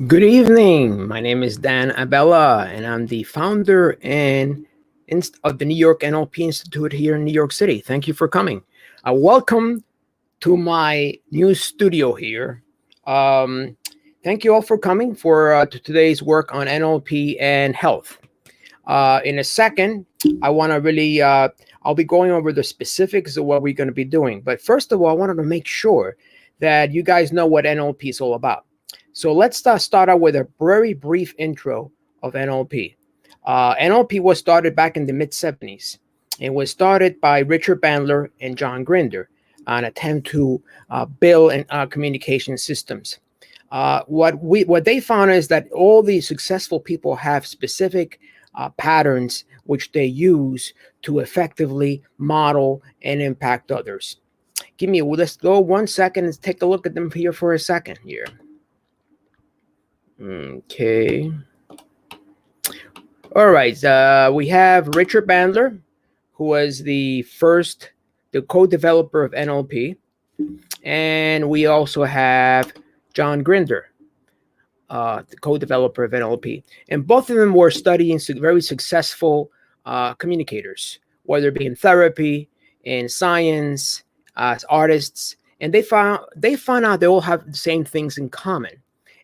Good evening. My name is Dan Abella, and I'm the founder of the New York NLP Institute here in New York City. Thank you for coming. Welcome to my new studio here. Um, Thank you all for coming to today's work on NLP and health. In a second, I want to really, I'll be going over the specifics of what we're going to be doing. But first of all, I wanted to make sure that you guys know what NLP is all about. So let's start out with a very brief intro of NLP. NLP was started back in the mid 70s. It was started by Richard Bandler and John Grinder, an attempt to build communication systems. What they found is that all these successful people have specific patterns which they use to effectively model and impact others. Let's go 1 second and take a look at them here for a second here. Okay. All right. We have Richard Bandler, who was the co-developer of NLP. And we also have John Grinder, the co-developer of NLP. And both of them were studying very successful communicators, whether it be in therapy, in science, as artists. And they found out they all have the same things in common.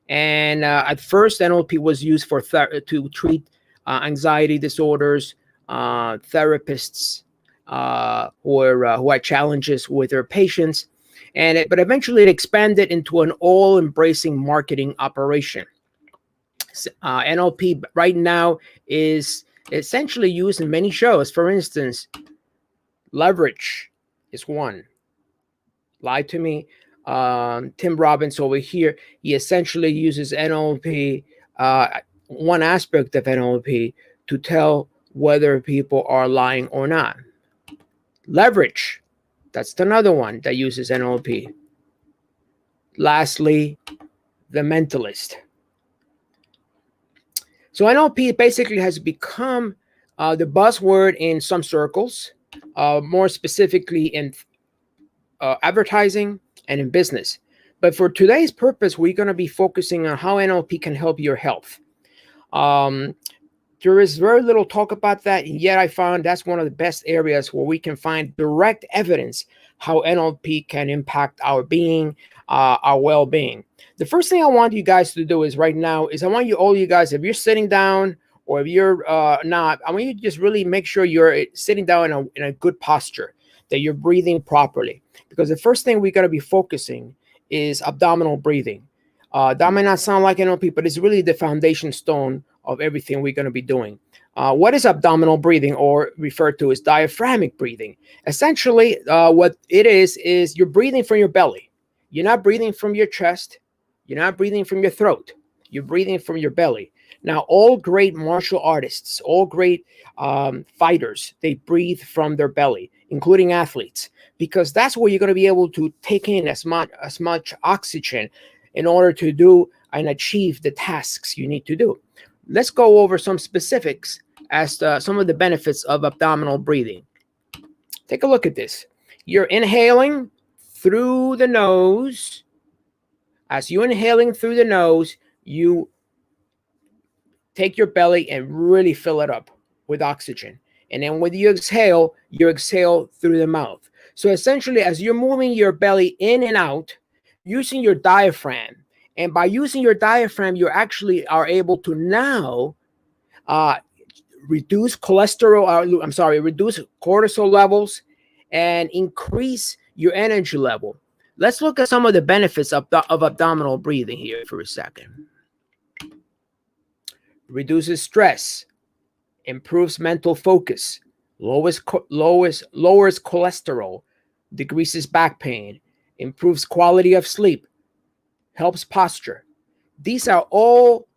And at first, NLP was used to treat anxiety disorders, therapists who had challenges with their patients. But eventually it expanded into an all-embracing marketing operation. NLP right now is essentially used in many shows. For instance, Leverage is one. Lie to Me. Tim Robbins over here, he essentially uses NLP, one aspect of NLP, to tell whether people are lying or not. Leverage, that's another one that uses NLP. Lastly, The Mentalist. So NLP basically has become the buzzword in some circles, more specifically in advertising and in business. But for today's purpose, we're going to be focusing on how NLP can help your health. There is very little talk about that, and yet I found that's one of the best areas where we can find direct evidence how NLP can impact our being, our well-being. The first thing I want you guys to do is right now is I want all you guys, if you're sitting down or if you're not, I want you to just really make sure you're sitting down in a good posture, that you're breathing properly. Because the first thing we got to be focusing is abdominal breathing. That might not sound like NLP, but it's really the foundation stone of everything we're going to be doing. What is abdominal breathing, or referred to as diaphragmic breathing? Essentially, what it is you're breathing from your belly. You're not breathing from your chest. You're not breathing from your throat. You're breathing from your belly. Now, all great martial artists, all great fighters, they breathe from their belly, including athletes, because that's where you're going to be able to take in as much oxygen in order to do and achieve the tasks you need to do. Let's go over some specifics as to some of the benefits of abdominal breathing. Take a look at this. You're inhaling through the nose. As you're inhaling through the nose, you take your belly and really fill it up with oxygen. And then when you exhale through the mouth. So essentially, as you're moving your belly in and out, using your diaphragm, and by using your diaphragm, you actually are able to now reduce reduce cortisol levels and increase your energy level. Let's look at some of the benefits of abdominal breathing here for a second. Reduces stress, improves mental focus, lowers cholesterol, decreases back pain, improves quality of sleep, helps posture. These are all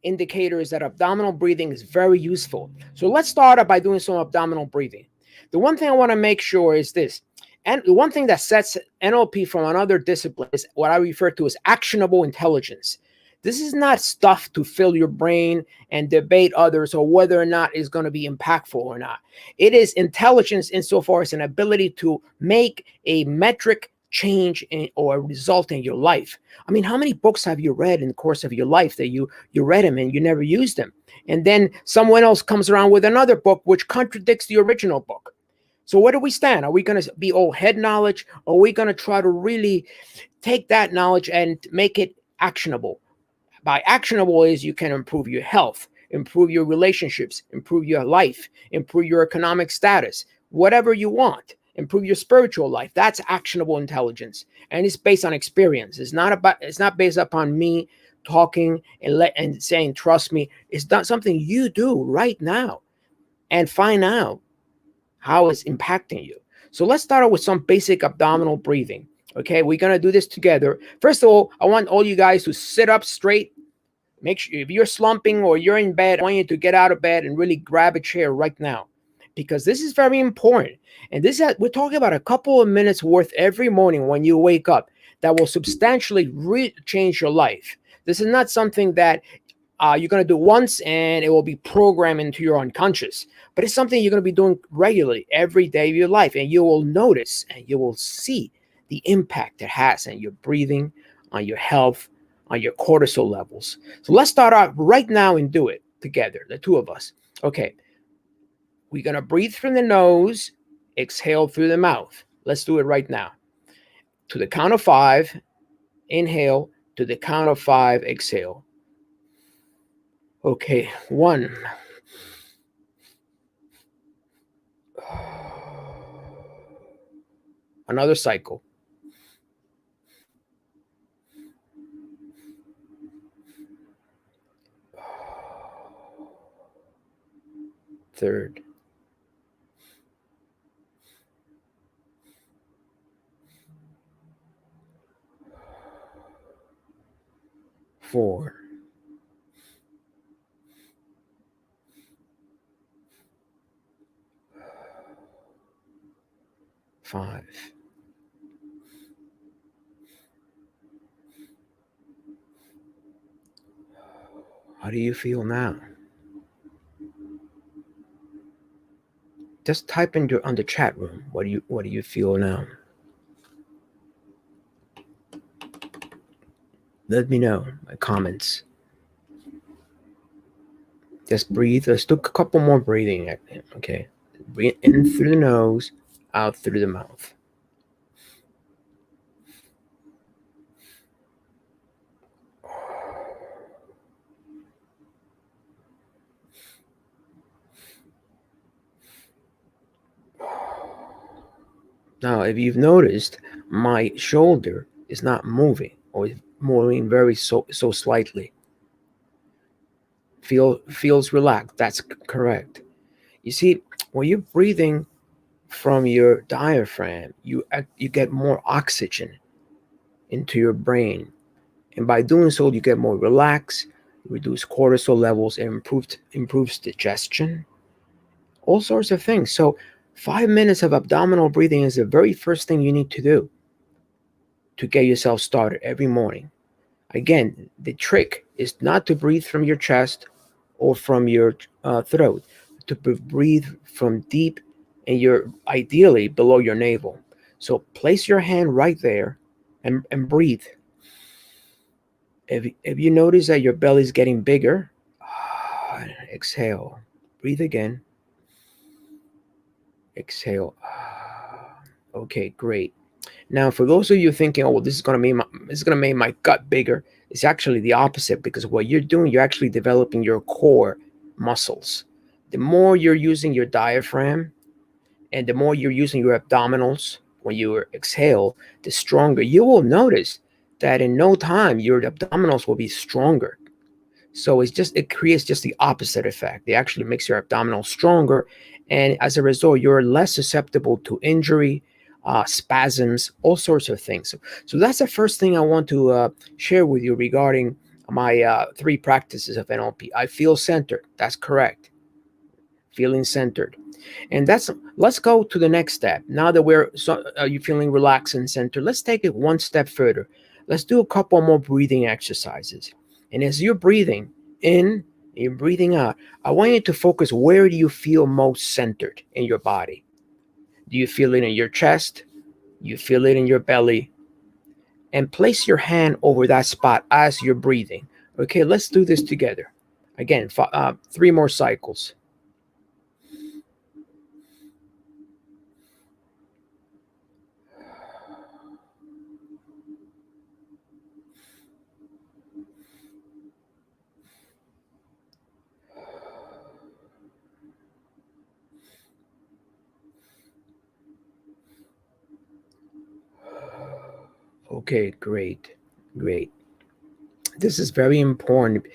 indicators that abdominal breathing is very useful. So let's start out by doing some abdominal breathing. The one thing I want to make sure is this, and the one thing that sets NLP from another discipline is what I refer to as actionable intelligence. This is not stuff to fill your brain and debate others or whether or not it's going to be impactful or not. It is intelligence insofar as an ability to make a metric change or result in your life. I mean, how many books have you read in the course of your life that you read them and you never used them? And then someone else comes around with another book which contradicts the original book. So where do we stand? Are we going to be all head knowledge, or are we going to try to really take that knowledge and make it actionable? By actionable is you can improve your health, improve your relationships, improve your life, improve your economic status, whatever you want, improve your spiritual life. That's actionable intelligence. And it's based on experience. It's not based upon me talking and saying, trust me. It's not something you do right now and find out how it's impacting you. So let's start out with some basic abdominal breathing. Okay, we're gonna do this together. First of all, I want all you guys to sit up straight. Make sure if you're slumping or you're in bed, I want you to get out of bed and really grab a chair right now, because this is very important. And we're talking about a couple of minutes worth every morning when you wake up that will substantially change your life. This is not something that you're going to do once and it will be programmed into your unconscious, but it's something you're going to be doing regularly every day of your life, and you will notice and you will see the impact it has on your breathing, on your health, on your cortisol levels. So let's start out right now and do it together, the two of us. Okay, we're going to breathe from the nose, exhale through the mouth. Let's do it right now. To the count of 5, inhale. To the count of 5, exhale. Okay, 1. Another cycle. 3rd. 4. 5. How do you feel now? Just type on the chat room. What do you feel now? Let me know in my comments. Just breathe. Let's do a couple more breathing. Okay. Breathe in through the nose, out through the mouth. Now, if you've noticed, my shoulder is not moving, or is moving very so slightly. Feels relaxed. That's correct. You see, when you're breathing from your diaphragm, you get more oxygen into your brain, and by doing so, you get more relaxed, reduce cortisol levels, and improves digestion, all sorts of things. So 5 minutes of abdominal breathing is the very first thing you need to do to get yourself started every morning. Again, the trick is not to breathe from your chest or from your throat, to breathe from deep in ideally below your navel. So place your hand right there and breathe. If you notice that your belly is getting bigger, exhale. Breathe again. Exhale. Okay, great. Now, for those of you thinking, oh, well, this is going to make my gut bigger, it's actually the opposite, because what you're doing, you're actually developing your core muscles. The more you're using your diaphragm and the more you're using your abdominals when you exhale, the stronger. You will notice that in no time, your abdominals will be stronger. So it creates just the opposite effect. It actually makes your abdominals stronger. And as a result, you're less susceptible to injury, spasms, all sorts of things. So that's the first thing I want to share with you regarding my 3 practices of NLP. I feel centered. That's correct. Feeling centered. And let's go to the next step. Now that you're feeling relaxed and centered, let's take it one step further. Let's do a couple more breathing exercises. And as you're breathing in, you're breathing out, I want you to focus, where do you feel most centered in your body? Do you feel it in your chest, You feel it in your belly, and place your hand over that spot as you're breathing. Okay, let's do this together. Again, 3 more cycles. Okay, great, great. This is very important.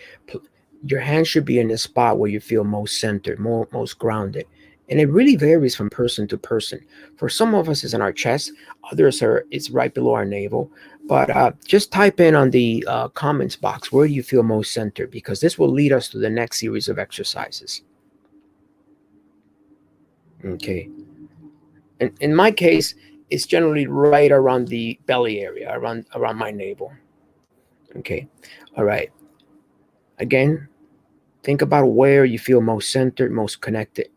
Your hand should be in the spot where you feel most centered, most grounded. And it really varies from person to person. For some of us, it's in our chest. Others it's right below our navel. But just type in on the comments box where you feel most centered, because this will lead us to the next series of exercises. Okay. In my case, it's generally right around the belly area, around my navel. Okay. All right. Again, think about where you feel most centered, most connected.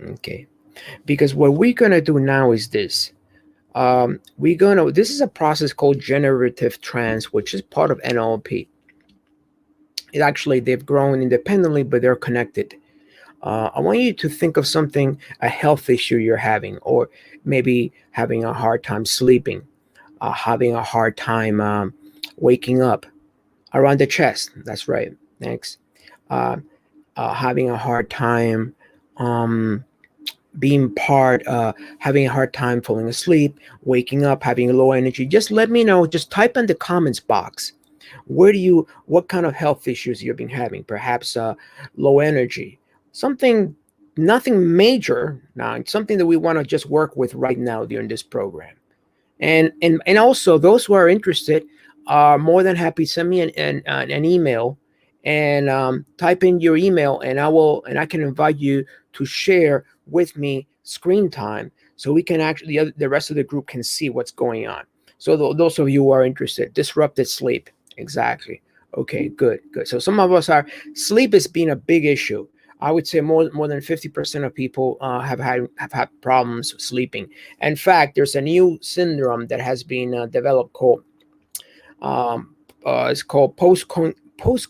Okay. Because what we're going to do now is this. This is a process called generative trance, which is part of NLP. They've grown independently, but they're connected. I want you to think of something, a health issue you're having, or maybe having a hard time sleeping, having a hard time waking up around the chest. That's right. Next. Uh, Having a hard time um, being having a hard time falling asleep, waking up, having low energy. Just let me know. Just type in the comments box. What kind of health issues you've been having? Perhaps low energy, something, nothing major. Now, it's something that we want to just work with right now during this program. And also, those who are interested are more than happy. Send me an email, and type in your email, and I can invite you to share with me screen time, so we can actually the rest of the group can see what's going on. So those of you who are interested, disrupted sleep, exactly. Okay, good, good. So some of us are sleep has been a big issue. I would say more than 50% of people have had problems sleeping. In fact, there's a new syndrome that has been developed called um, it's called post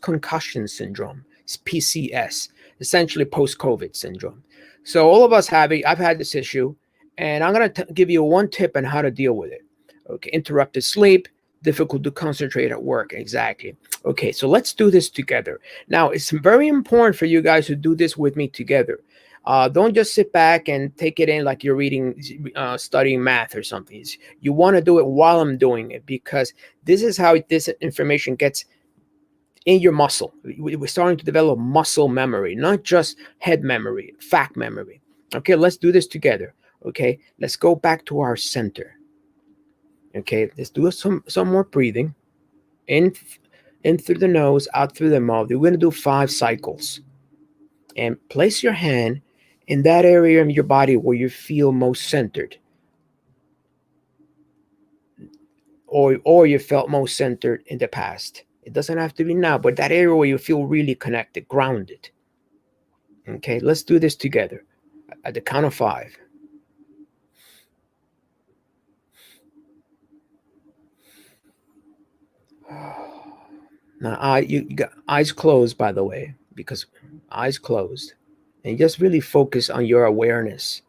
concussion syndrome. It's PCS, essentially post COVID syndrome. So all of us have it. I've had this issue, and I'm gonna give you one tip on how to deal with it. Okay, interrupted sleep, difficult to concentrate at work. Exactly. Okay, so let's do this together. Now, it's very important for you guys to do this with me together. Don't just sit back and take it in like you're studying math or something. You want to do it while I'm doing it, because this is how this information gets in your muscle. We're starting to develop muscle memory, not just head memory, fact memory. Okay, let's do this together. Okay, let's go back to our center. Okay, let's do some more breathing. In, in through the nose, out through the mouth. We're going to do 5 cycles. And place your hand in that area of your body where you feel most centered, or you felt most centered in the past. It doesn't have to be now, but that area where you feel really connected, grounded. Okay, let's do this together at the count of 5. Now, you got eyes closed, by the way, because eyes closed, and just really focus on your awareness.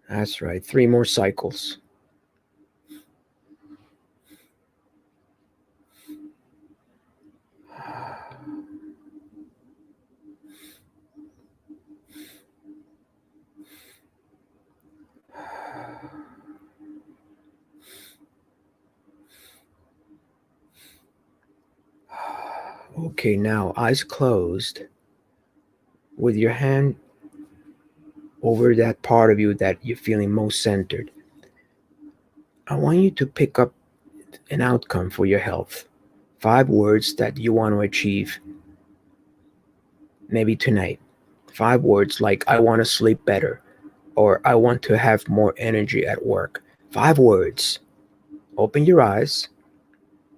That's right. 3 more cycles. Okay, now eyes closed, with your hand over that part of you that you're feeling most centered. I want you to pick up an outcome for your health. 5 words that you want to achieve, maybe tonight. 5 words like, I want to sleep better, or I want to have more energy at work. 5 words. Open your eyes.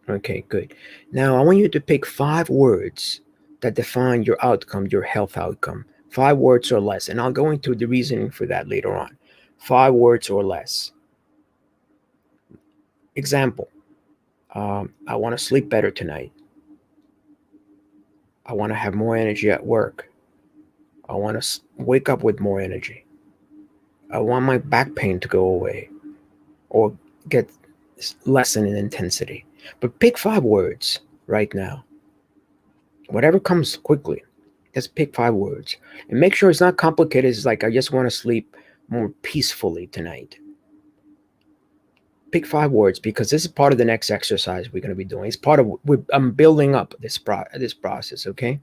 Okay, good. Now I want you to pick 5 words that define your outcome, your health outcome. 5 words or less. And I'll go into the reasoning for that later on. 5 words or less. Example, I want to sleep better tonight. I want to have more energy at work. I want to wake up with more energy. I want my back pain to go away or get lessen in intensity. But pick 5 words right now. Whatever comes quickly, just pick 5 words. And make sure it's not complicated. It's like, I just want to sleep more peacefully tonight. Pick 5 words, because this is part of the next exercise we're going to be doing. It's part of, I'm building up this process, okay?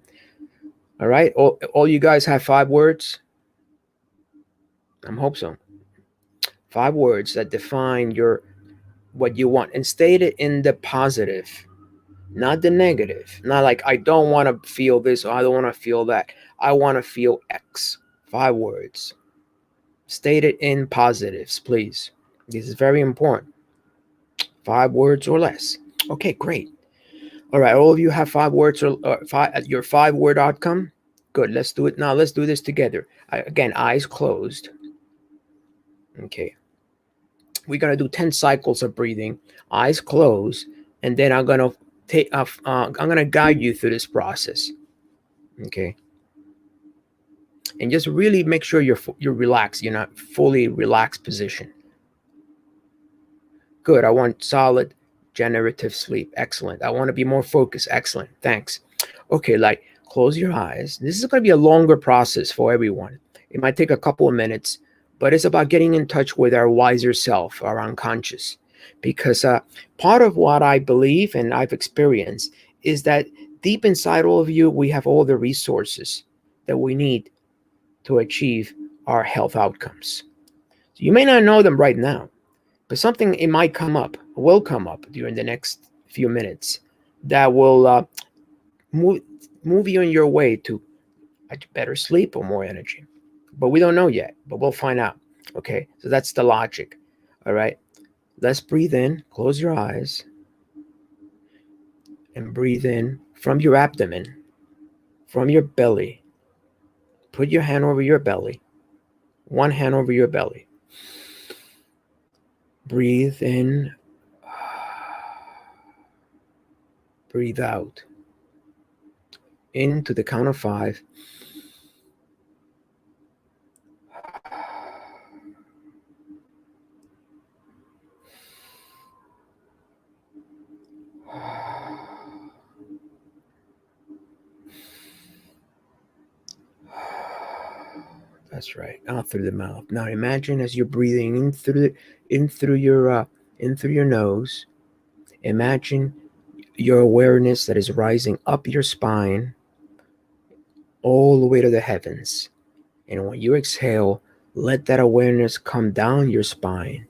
All right? All you guys have 5 words? I hope so. 5 words that define what you want, and state it in the positive, not the negative. Not like, I don't want to feel this or I don't want to feel that. I want to feel X. 5 words. State it in positives, please. This is very important. 5 words or less. Okay, great. All right, all of you have 5 words or your 5 word outcome. Good. Let's do it now. Let's do this together. Again, eyes closed. Okay. We're gonna do 10 cycles of breathing, eyes closed, and then I'm gonna I'm gonna guide you through this process. Okay. And just really make sure you're relaxed. You're not fully relaxed position. Good. I want solid generative sleep. Excellent. I want to be more focused. Excellent. Thanks. Okay, like, close your eyes. This is going to be a longer process for everyone. It might take a couple of minutes, but it's about getting in touch with our wiser self, our unconscious. Because part of what I believe and I've experienced is that deep inside all of you, we have all the resources that we need to achieve our health outcomes. So you may not know them right now, but something, it might come up, will come up during the next few minutes that will move you in your way to better sleep or more energy. But we don't know yet, but we'll find out. Okay, so that's the logic. All right, let's breathe in, close your eyes, and breathe in from your abdomen, from your belly. Put your hand over your belly, one hand over your belly. Breathe in, breathe out. Into the count of 5. That's right. Out through the mouth. Now imagine as you're breathing in through your nose. Imagine your awareness that is rising up your spine all the way to the heavens. And when you exhale, let that awareness come down your spine,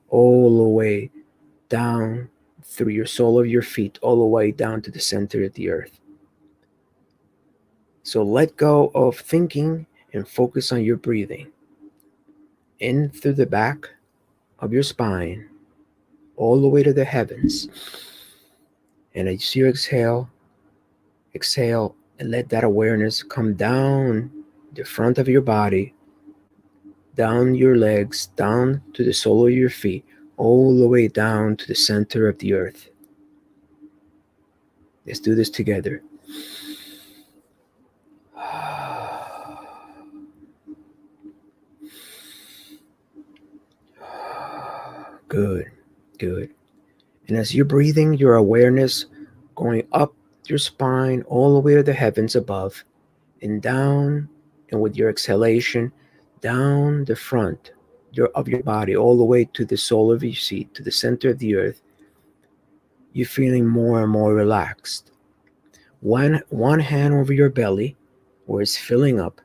all the way down through your sole of your feet, all the way down to the center of the earth. So let go of thinking and focus on your breathing. In through the back of your spine, all the way to the heavens. And as you exhale, and let that awareness come down the front of your body, down your legs, down to the sole of your feet, all the way down to the center of the earth. Let's do this together. Good, good. And as you're breathing, your awareness going up your spine all the way to the heavens above, and down, and with your exhalation, down the front of your body, all the way to the sole of your feet, to the center of the earth, you're feeling more and more relaxed. One hand over your belly, where it's filling up,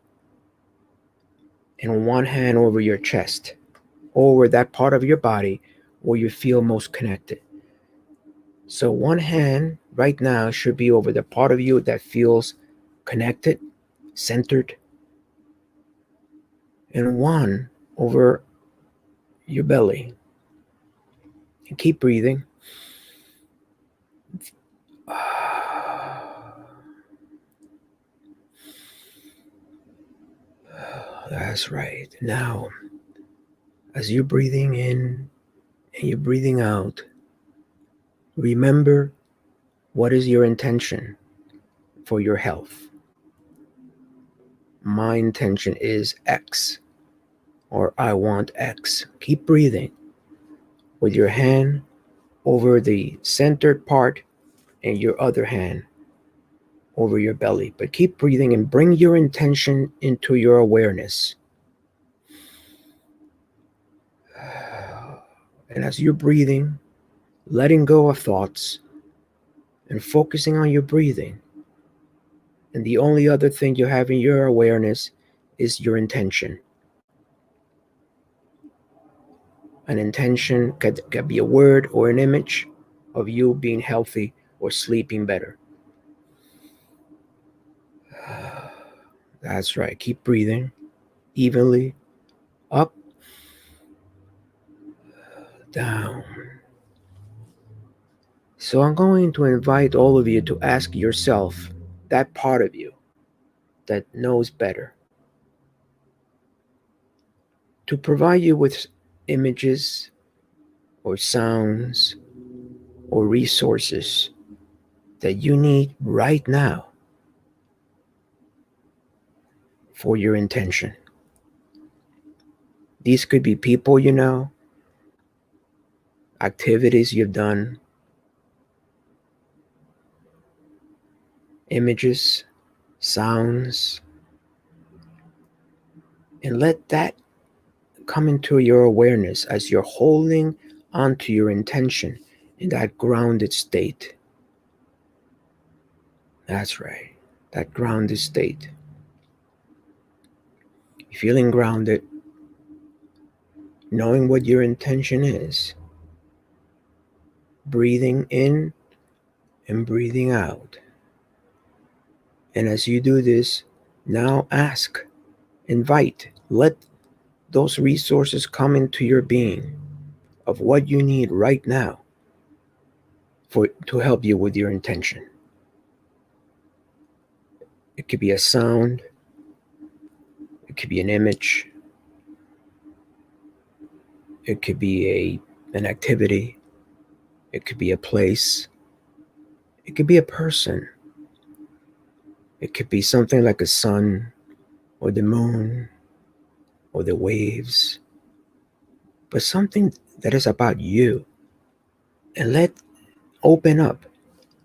and one hand over your chest, over that part of your body where you feel most connected. So one hand right now should be over the part of you that feels connected, centered, and one over your belly. And keep breathing. That's right. Now, as you're breathing in and you're breathing out, remember what is your intention for your health. My intention is X, or I want X. Keep breathing with your hand over the centered part and your other hand over your belly. But keep breathing and bring your intention into your awareness. And as you're breathing, letting go of thoughts and focusing on your breathing. And the only other thing you have in your awareness is your intention. An intention could be a word or an image of you being healthy or sleeping better. That's right. Keep breathing evenly, up, down. So I'm going to invite all of you to ask yourself, that part of you that knows better, to provide you with images or sounds or resources that you need right now for your intention. These could be people you know, activities you've done, images, sounds, and let that come into your awareness as you're holding onto your intention in that grounded state. That's right, that grounded state. Feeling grounded, knowing what your intention is, breathing in and breathing out. And as you do this, now ask, invite, let those resources come into your being of what you need right now to help you with your intention. It could be a sound, it could be an image, it could be an activity, it could be a place, it could be a person, it could be something like a sun or the moon or the waves, but something that is about you. And let open up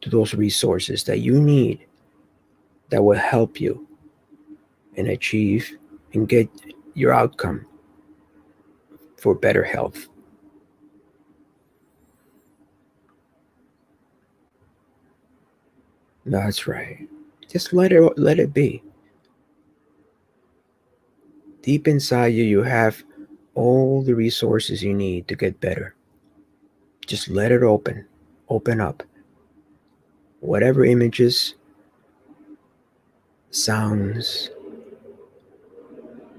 to those resources that you need that will help you and achieve and get your outcome for better health. That's right. Just let it be. Deep inside you, you have all the resources you need to get better. Just let it open up. Whatever images, sounds,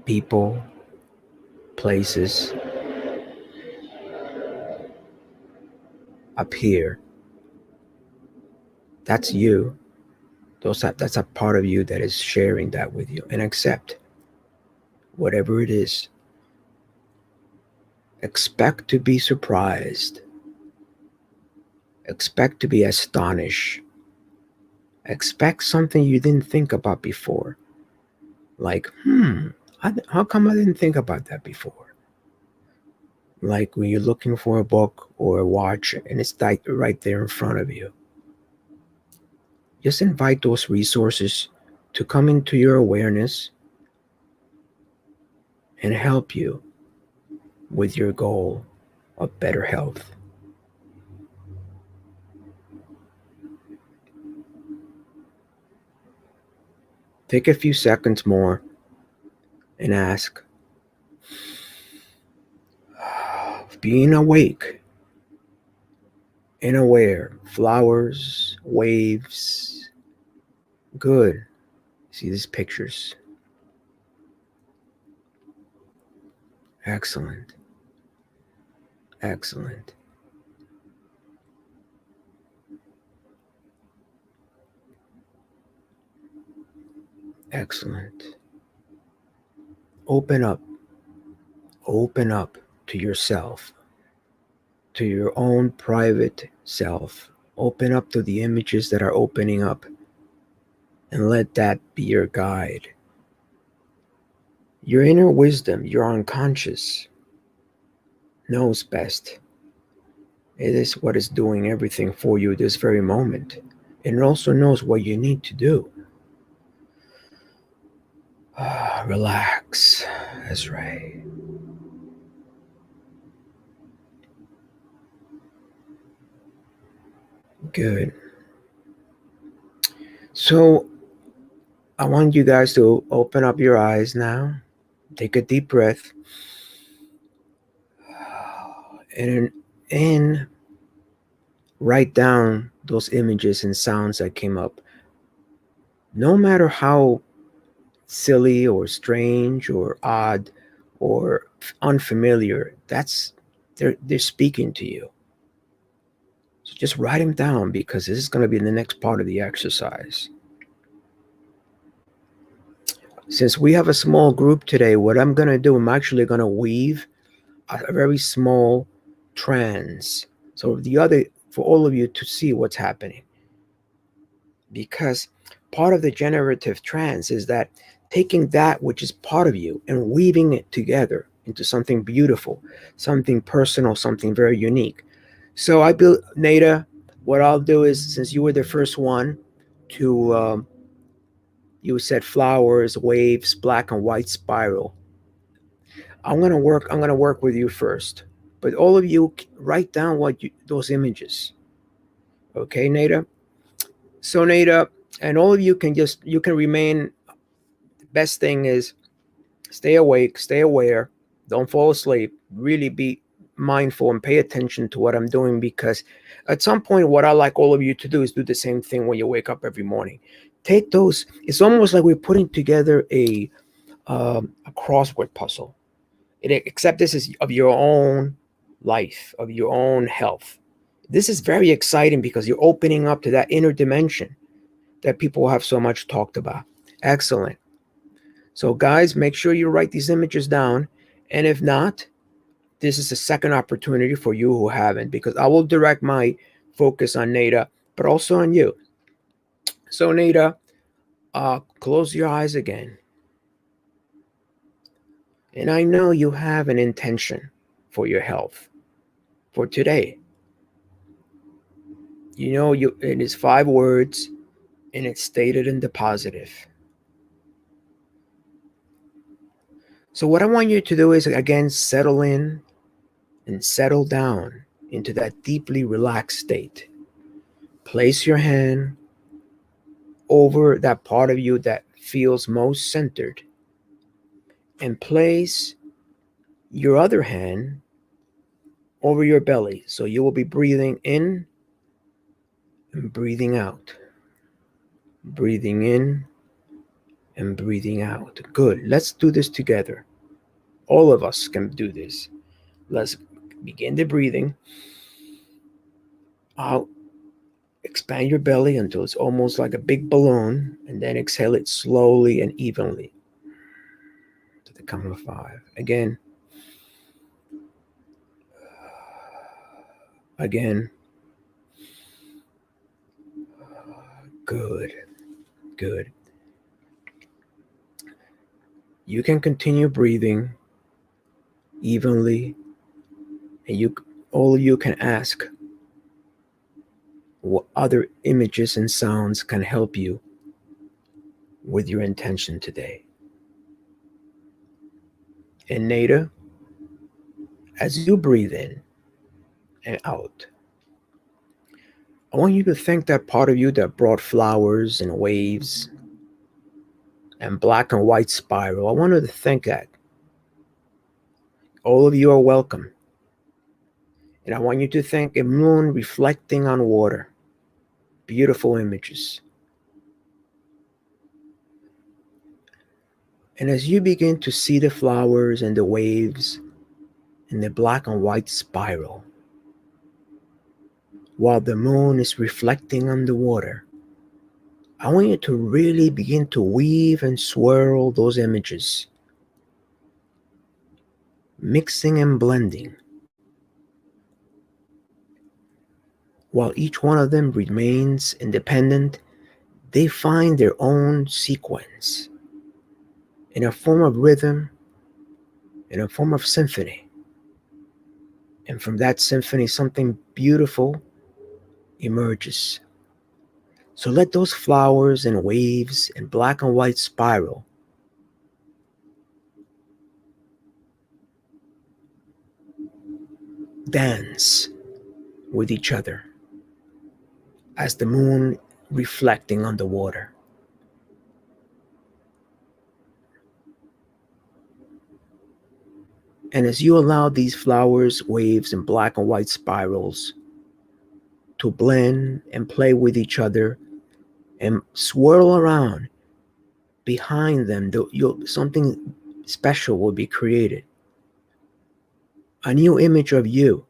people, places appear. That's you. That's a part of you that is sharing that with you. And accept whatever it is. Expect to be surprised. Expect to be astonished. Expect something you didn't think about before. Like, how come I didn't think about that before? Like when you're looking for a book or a watch and it's like right there in front of you. Just invite those resources to come into your awareness and help you with your goal of better health. Take a few seconds more and ask, being awake and aware, flowers, waves, good. See these pictures. Excellent. Excellent. Excellent. Open up. Open up to yourself, to your own private self. Open up to the images that are opening up, and let that be your guide. Your inner wisdom, your unconscious, knows best. It is what is doing everything for you this very moment. And it also knows what you need to do. Relax. That's right. Good. So I want you guys to open up your eyes now. Take a deep breath. And write down those images and sounds that came up. No matter how silly or strange or odd or unfamiliar, they're speaking to you. So just write them down, because this is going to be the next part of the exercise. Since we have a small group today, what I'm going to do, I'm actually going to weave a very small trance. So for all of you to see what's happening. Because part of the generative trance is that taking that which is part of you and weaving it together into something beautiful, something personal, something very unique. So I built Nada. What I'll do is, since you were the first one to, you said flowers, waves, black and white spiral. I'm gonna work with you first, but all of you write down those images. Okay, Nada. So Nada, and all of you can remain. The best thing is stay awake, stay aware, don't fall asleep. Really be mindful and pay attention to what I'm doing, because at some point, what I like all of you to do is do the same thing when you wake up every morning. Take those. It's almost like we're putting together a crossword puzzle. Except this is of your own life, of your own health. This is very exciting because you're opening up to that inner dimension that people have so much talked about. Excellent. So guys, make sure you write these images down. And if not, this is a second opportunity for you who haven't, because I will direct my focus on Nada, but also on you. So Nada, close your eyes again. And I know you have an intention for your health for today. You know, it is 5 words, and it's stated in the positive. So what I want you to do is, again, settle in and settle down into that deeply relaxed state. Place your hand over that part of you that feels most centered, and place your other hand over your belly. So you will be breathing in and breathing out. Breathing in and breathing out. Good. Let's do this together. All of us can do this. Let's begin the breathing out. Expand your belly until it's almost like a big balloon, and then exhale it slowly and evenly to the count of 5. Again. Again. Good. Good. You can continue breathing evenly, and all of you can ask what other images and sounds can help you with your intention today. And Nada, as you breathe in and out, I want you to thank that part of you that brought flowers and waves and black and white spiral. I want you to thank that. All of you are welcome. And I want you to thank a moon reflecting on water. Beautiful images. And as you begin to see the flowers and the waves and the black and white spiral, while the moon is reflecting on the water, I want you to really begin to weave and swirl those images mixing and blending, while each one of them remains independent. They find their own sequence in a form of rhythm, in a form of symphony. And from that symphony, something beautiful emerges. So let those flowers and waves and black and white spiral dance with each other as the moon reflecting on the water. And as you allow these flowers, waves, and black and white spirals to blend and play with each other and swirl around, behind them, something special will be created. A new image of you.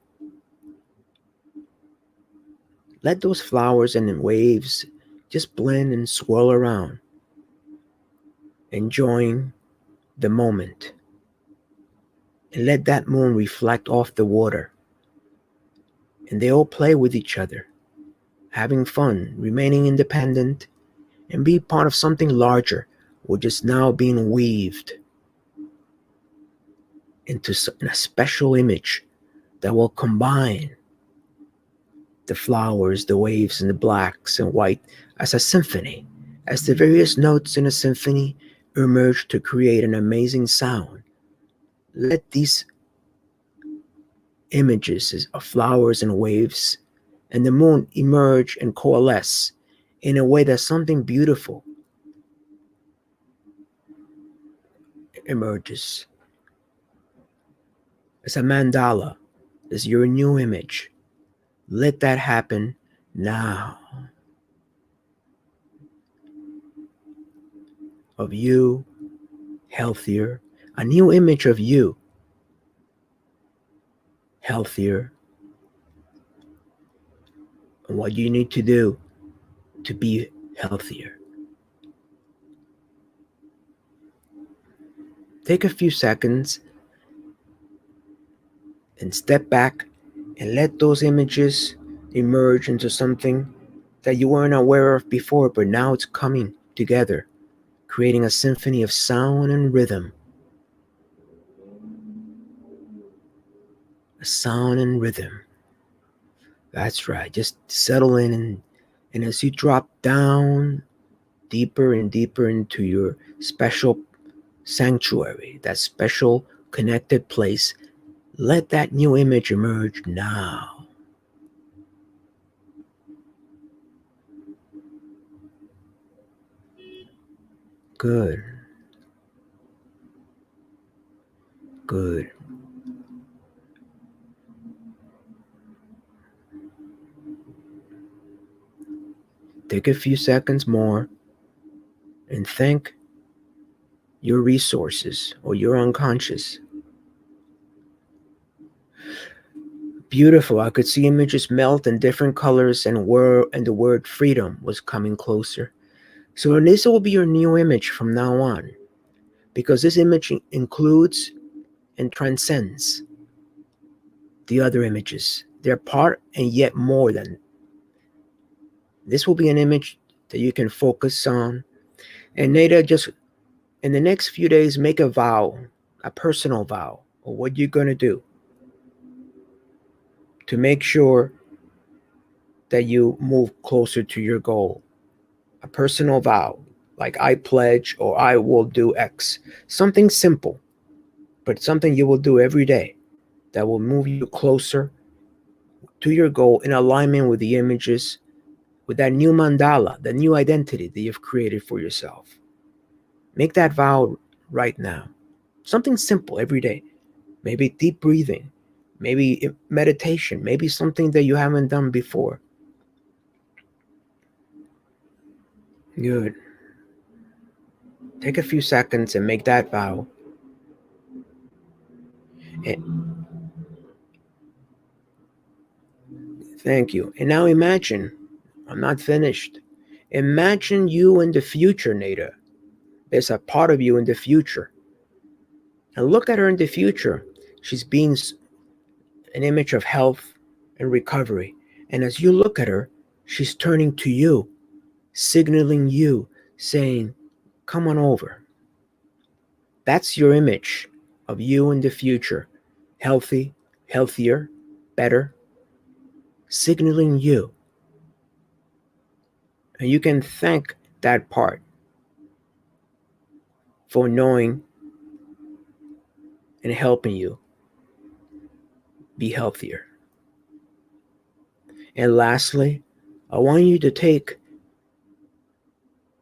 Let those flowers and waves just blend and swirl around, enjoying the moment. And let that moon reflect off the water. And they all play with each other, having fun, remaining independent, and be part of something larger, which is now being weaved into a special image that will combine the flowers, the waves, and the blacks and white as a symphony, as the various notes in a symphony emerge to create an amazing sound. Let these images of flowers and waves and the moon emerge and coalesce in a way that something beautiful emerges. As a mandala, as your new image. Let that happen now. Of you, healthier, a new image of you, healthier, and what you need to do to be healthier. Take a few seconds and step back and let those images emerge into something that you weren't aware of before, but now it's coming together, creating a symphony of sound and rhythm. A sound and rhythm. That's right. Just settle in, and as you drop down deeper and deeper into your special sanctuary, that special connected place, let that new image emerge now. Good. Good. Take a few seconds more and thank your resources or your unconscious. Beautiful. I could see images melt in different colors, and the word freedom was coming closer. So this will be your new image from now on, because this image includes and transcends the other images. They're part and yet more than. This will be an image that you can focus on. And Nada, just in the next few days, make a vow, a personal vow, of what you're going to do to make sure that you move closer to your goal. A personal vow, like I pledge or I will do X. Something simple, but something you will do every day that will move you closer to your goal in alignment with the images, with that new mandala, the new identity that you've created for yourself. Make that vow right now. Something simple every day. Maybe deep breathing, maybe meditation, maybe something that you haven't done before. Good. Take a few seconds and make that vow. And thank you. And now imagine, I'm not finished. Imagine you in the future, Nada. There's a part of you in the future. And look at her in the future. She's being an image of health and recovery. And as you look at her, she's turning to you, signaling you, saying, come on over. That's your image of you in the future. Healthy, healthier, better, signaling you. And you can thank that part for knowing and helping you be healthier. And lastly, I want you to take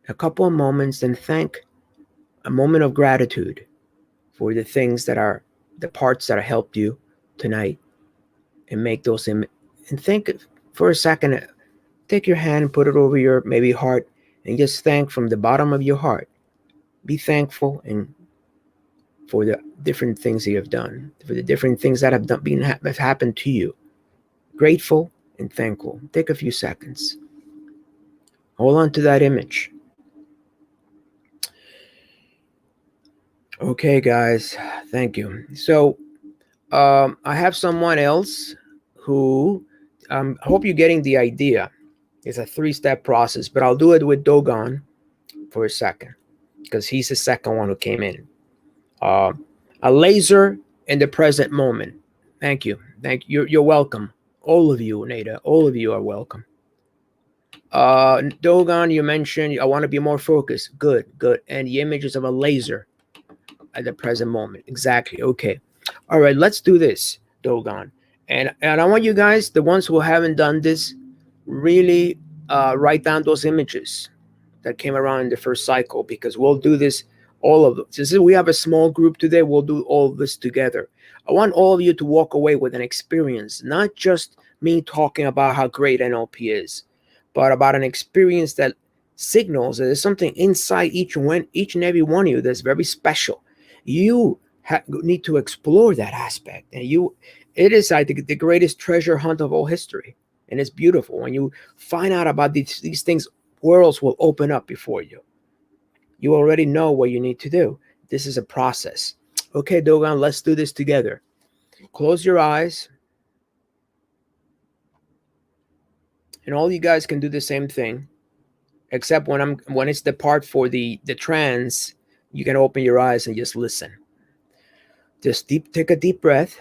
a couple of moments and thank a moment of gratitude for the things that are the parts that helped you tonight, and make those and think for a second. Take your hand, put it over your maybe heart, and just thank from the bottom of your heart. Be thankful and for the different things that you have done, for the different things that have happened to you. Grateful and thankful. Take a few seconds. Hold on to that image. Okay, guys, thank you. So I have someone else who I hope you're getting the idea. It's a 3-step process, but I'll do it with Dogon for a second because he's the second one who came in. A laser in the present moment. Thank you. Thank you. You're welcome. All of you, Nada. All of you are welcome. Dogon, you mentioned I want to be more focused. Good, good. And the images of a laser at the present moment. Exactly. Okay. All right. Let's do this, Dogon. And I want you guys, the ones who haven't done this, really write down those images that came around in the first cycle, because we'll do this, all of them. Since we have a small group today, we'll do all of this together. I want all of you to walk away with an experience, not just me talking about how great NLP is, but about an experience that signals that there's something inside each and every one of you that's very special. You need to explore that aspect, and it is, I think, the greatest treasure hunt of all history. And it's beautiful when you find out about these things. Worlds will open up before you. You already know what you need to do. This is a process. Okay, Dogon, let's do this together. Close your eyes. And all you guys can do the same thing, except when it's the part for the trance, you can open your eyes and just listen. Just take a deep breath.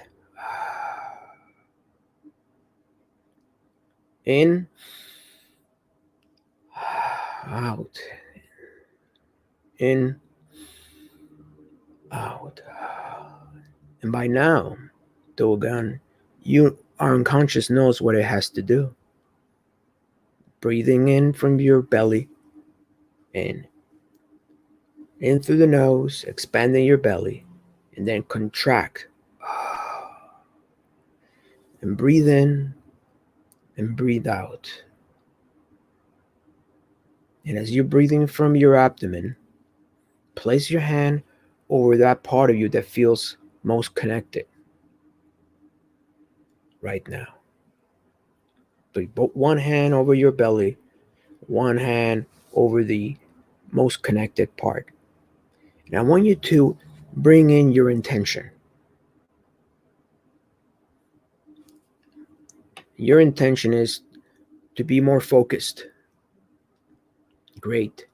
In, out. In, out. And by now, Dogon, our unconscious knows what it has to do. Breathing in from your belly, in through the nose, expanding your belly, and then contract. And breathe in and breathe out. And as you're breathing from your abdomen, place your hand over that part of you that feels most connected right now. Put one hand over your belly, one hand over the most connected part. And I want you to bring in your intention. Your intention is to be more focused. Great.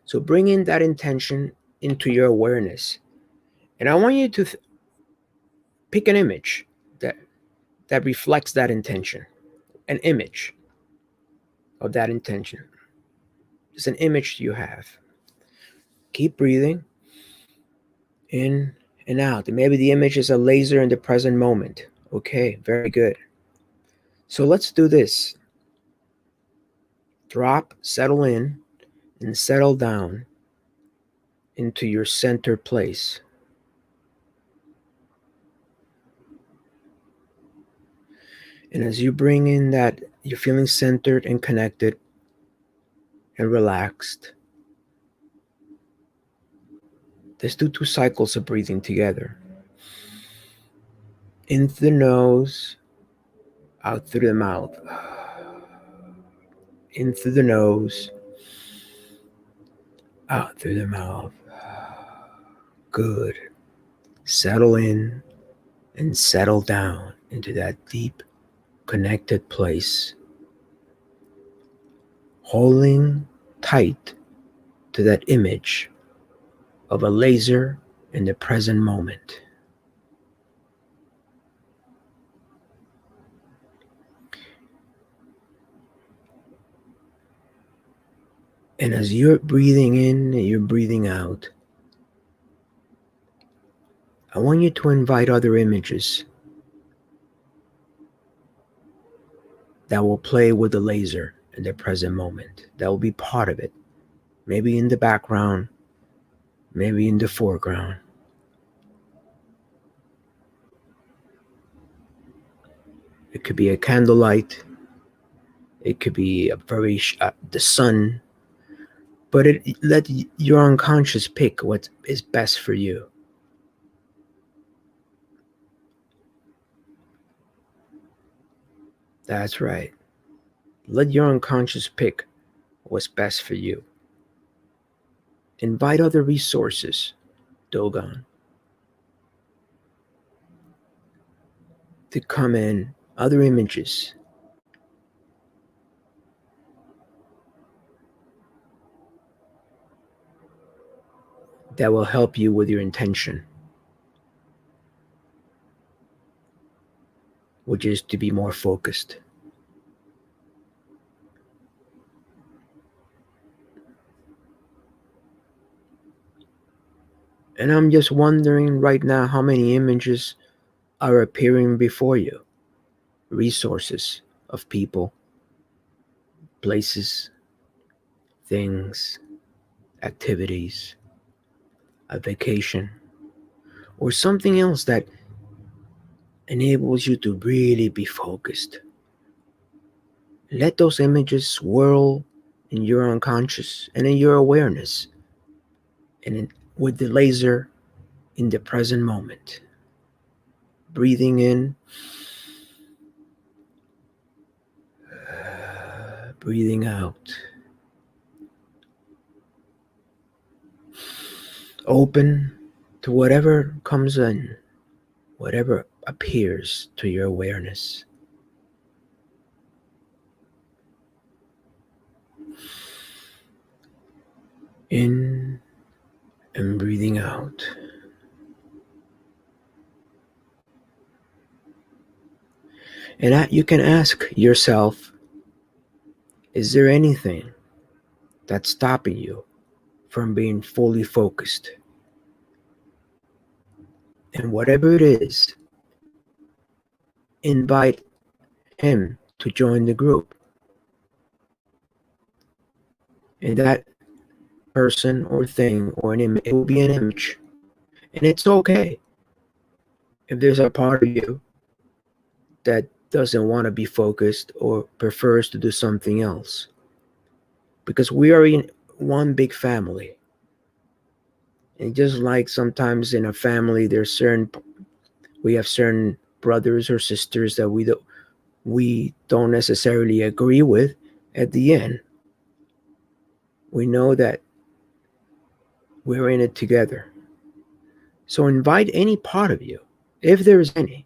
So bring in that intention into your awareness. And I want you to pick an image that reflects that intention. An image of that intention. It's an image you have. Keep breathing in and out. And maybe the image is a laser in the present moment. Okay, very good. So let's do this. Drop, settle in, and settle down into your center place. And as you bring in that, you're feeling centered and connected and relaxed. Let's do 2 cycles of breathing together. In through the nose, out through the mouth. In through the nose, out through the mouth. Good. Settle in and settle down into that deep, connected place, holding tight to that image of a laser in the present moment. And as you're breathing in and you're breathing out, I want you to invite other images that will play with the laser in the present moment. That will be part of it. Maybe in the background, maybe in the foreground. It could be a candlelight. It could be the sun. But let your unconscious pick what is best for you. That's right. Let your unconscious pick what's best for you. Invite other resources, Dogon, to come in, other images that will help you with your intention, which is to be more focused. And I'm just wondering right now how many images are appearing before you. Resources of people, places, things, activities, a vacation, or something else that enables you to really be focused. Let those images swirl in your unconscious and in your awareness, with the laser in the present moment. Breathing in, breathing out. Open to whatever comes in, whatever appears to your awareness. In and breathing out. And you can ask yourself, is there anything that's stopping you from being fully focused? And whatever it is, invite him to join the group. And that person or thing or an image, it will be an image. And it's okay if there's a part of you that doesn't want to be focused or prefers to do something else. Because we are in one big family. And just like sometimes in a family, we have certain brothers or sisters that we don't necessarily agree with. At the end, we know that we're in it together. So invite any part of you, if there is any,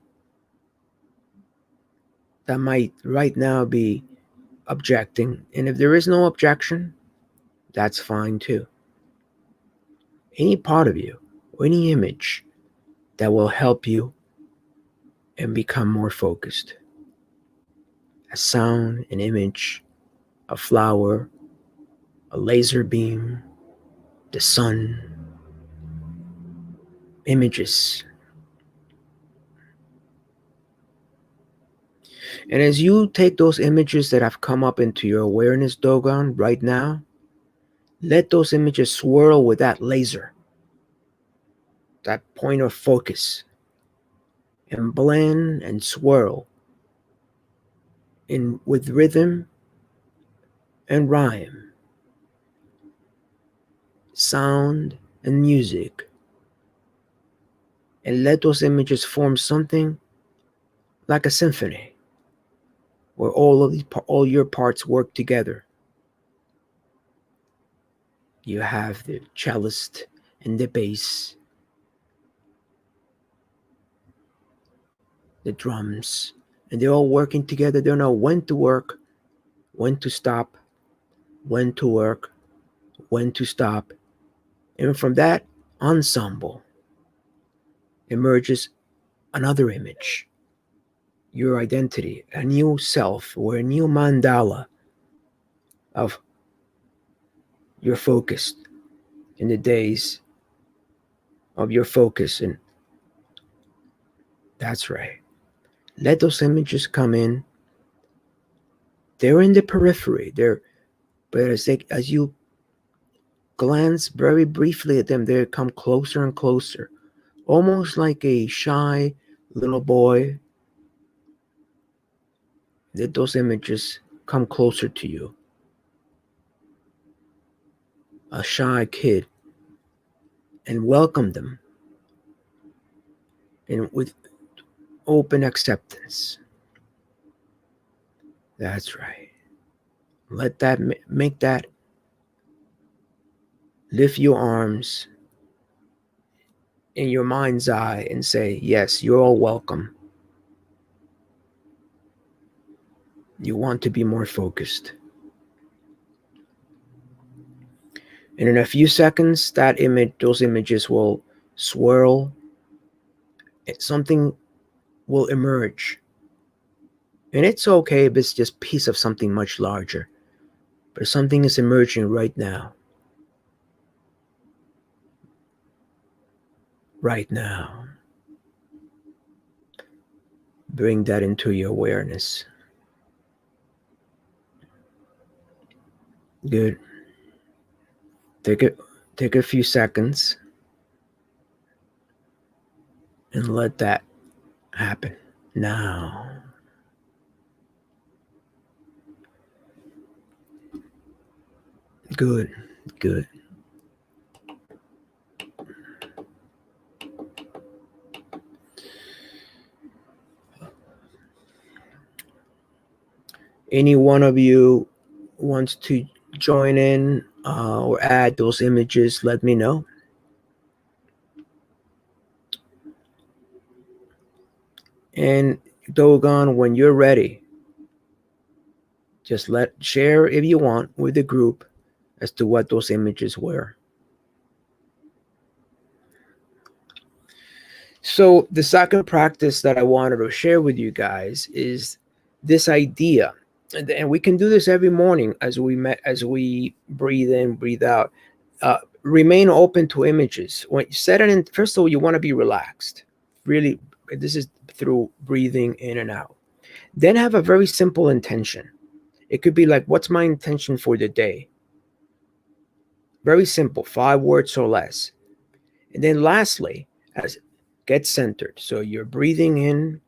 that might right now be objecting. And if there is no objection, that's fine too. Any part of you, or any image that will help you and become more focused. A sound, an image, a flower, a laser beam, the sun, images. And as you take those images that have come up into your awareness, Dogon, right now, let those images swirl with that laser, that point of focus, and blend and swirl in with rhythm and rhyme, sound and music, and let those images form something like a symphony where all your parts work together. You have the cellist and the bass, the drums, and they're all working together. They know when to work, when to stop, when to work, when to stop. And from that ensemble emerges another image, your identity, a new self, or a new mandala of your focus in the days of your focus. And that's right. Let those images come in. They're in the periphery. But as you glance very briefly at them, they come closer and closer, almost like a shy little boy. Let those images come closer to you, a shy kid, and welcome them, and with open acceptance. That's right. Let that make that lift your arms in your mind's eye and say, yes, you're all welcome. You want to be more focused. And in a few seconds, those images will swirl. Something will emerge. And it's okay if it's just a piece of something much larger. But something is emerging right now. Right now. Bring that into your awareness. Good. Take a few seconds and let that happen now. Good. Good. Any one of you wants to join in or add those images, let me know. And Dogon, when you're ready, just share if you want with the group as to what those images were. So the second practice that I wanted to share with you guys is this idea, and we can do this every morning as we breathe in, breathe out. Remain open to images. When you set it in, first of all, you want to be relaxed. Really, this is through breathing in and out. Then have a very simple intention. It could be like, what's my intention for the day? Very simple, 5 words or less. And then lastly, get centered. So you're breathing in,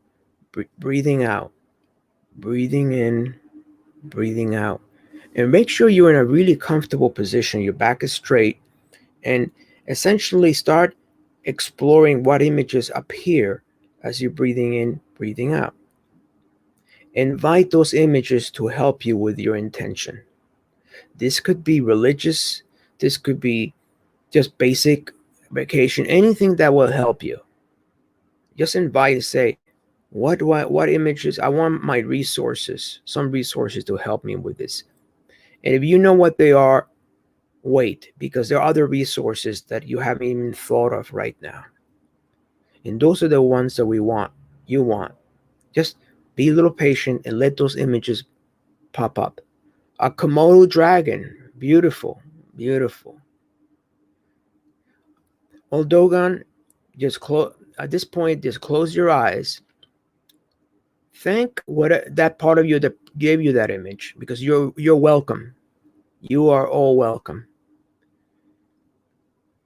breathing out, breathing in, breathing out. And make sure you're in a really comfortable position. Your back is straight. And essentially start exploring what images appear as you're breathing in, breathing out. Invite those images to help you with your intention. This could be religious. This could be just basic vacation, anything that will help you. Just invite and say, what images? I want my resources, some resources to help me with this. And if you know what they are, wait, because there are other resources that you haven't even thought of right now. And those are the ones that you want. Just be a little patient and let those images pop up. A Komodo dragon, beautiful, beautiful. Well, Dogon, at this point, just close your eyes. Thank that part of you that gave you that image, because you're welcome. You are all welcome.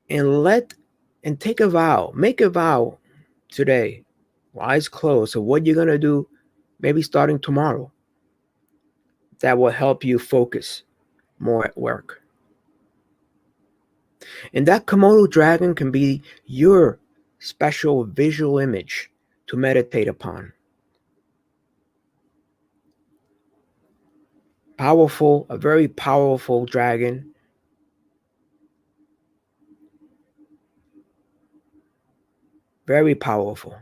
And take a vow. Make a vow today, eyes closed, of what you're gonna do, maybe starting tomorrow. That will help you focus more at work. And that Komodo dragon can be your special visual image to meditate upon. Powerful, a very powerful dragon. Very powerful.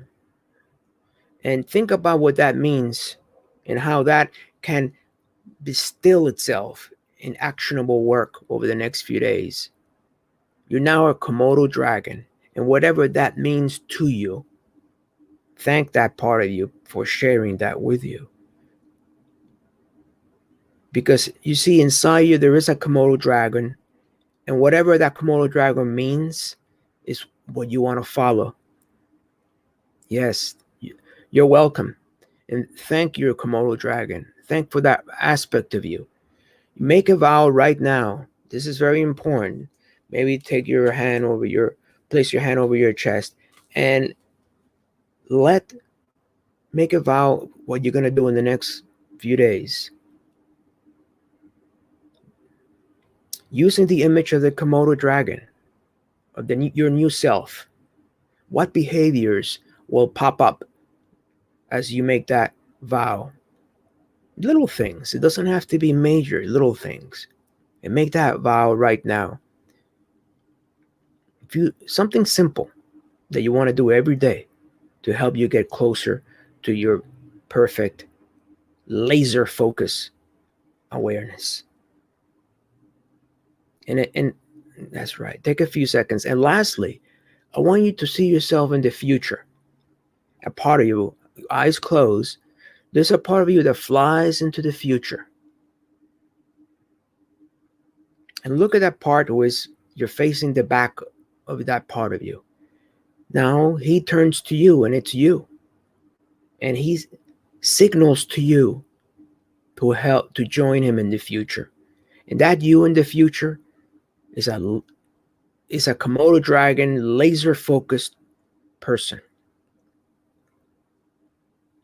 And think about what that means and how that can distill itself in actionable work over the next few days. You're now a Komodo dragon, and whatever that means to you, thank that part of you for sharing that with you. Because you see, inside you, there is a Komodo dragon, and whatever that Komodo dragon means is what you want to follow. Yes, you're welcome. And thank your Komodo dragon. Thank for that aspect of you. Make a vow right now. This is very important. Maybe place your hand over your chest and let make a vow what you're going to do in the next few days. Using the image of the Komodo dragon, of your new self, what behaviors will pop up as you make that vow? Little things. It doesn't have to be major, little things. And make that vow right now. If you something simple that you want to do every day to help you get closer to your perfect laser focus awareness. And that's right. Take a few seconds. And lastly, I want you to see yourself in the future. A part of you, eyes closed, there's a part of you that flies into the future. And look at that part who is you're facing the back of that part of you. Now he turns to you and it's you. And he signals to you to help to join him in the future. And that you in the future is a Komodo dragon laser focused person.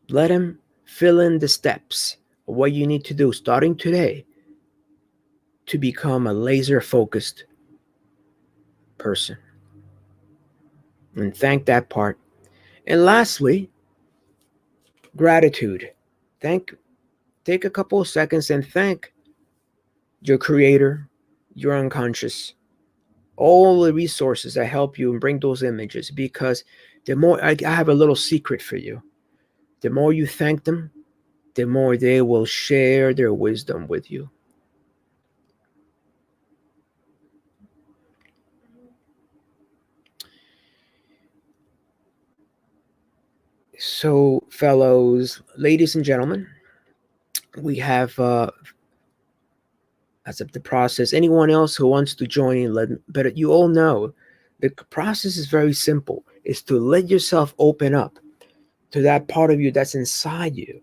Let him fill in the steps of what you need to do starting today to become a laser focused person. And thank that part. And lastly, gratitude. Take a couple of seconds and thank your creator, your unconscious, all the resources that help you and bring those images, because the more I have a little secret for you. The more you thank them, the more they will share their wisdom with you. So, fellows, ladies and gentlemen, we have as of the process. Anyone else who wants to join in, but you all know the process is very simple. It's to let yourself open up to that part of you that's inside you,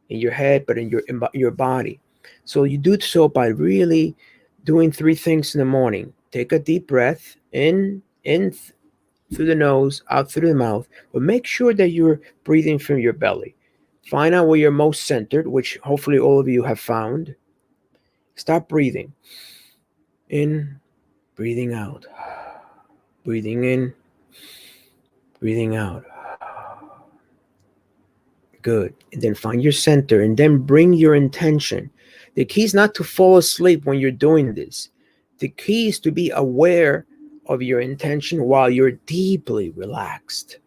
in your head, but in your body. So you do so by really doing three things in the morning. Take a deep breath in through the nose, out through the mouth, but make sure that you're breathing from your belly. Find out where you're most centered, which hopefully all of you have found. Start breathing in, breathing out, breathing in, breathing out. Good. And then find your center and then bring your intention. The key is not to fall asleep when you're doing this. The key is to be aware of your intention while you're deeply relaxed.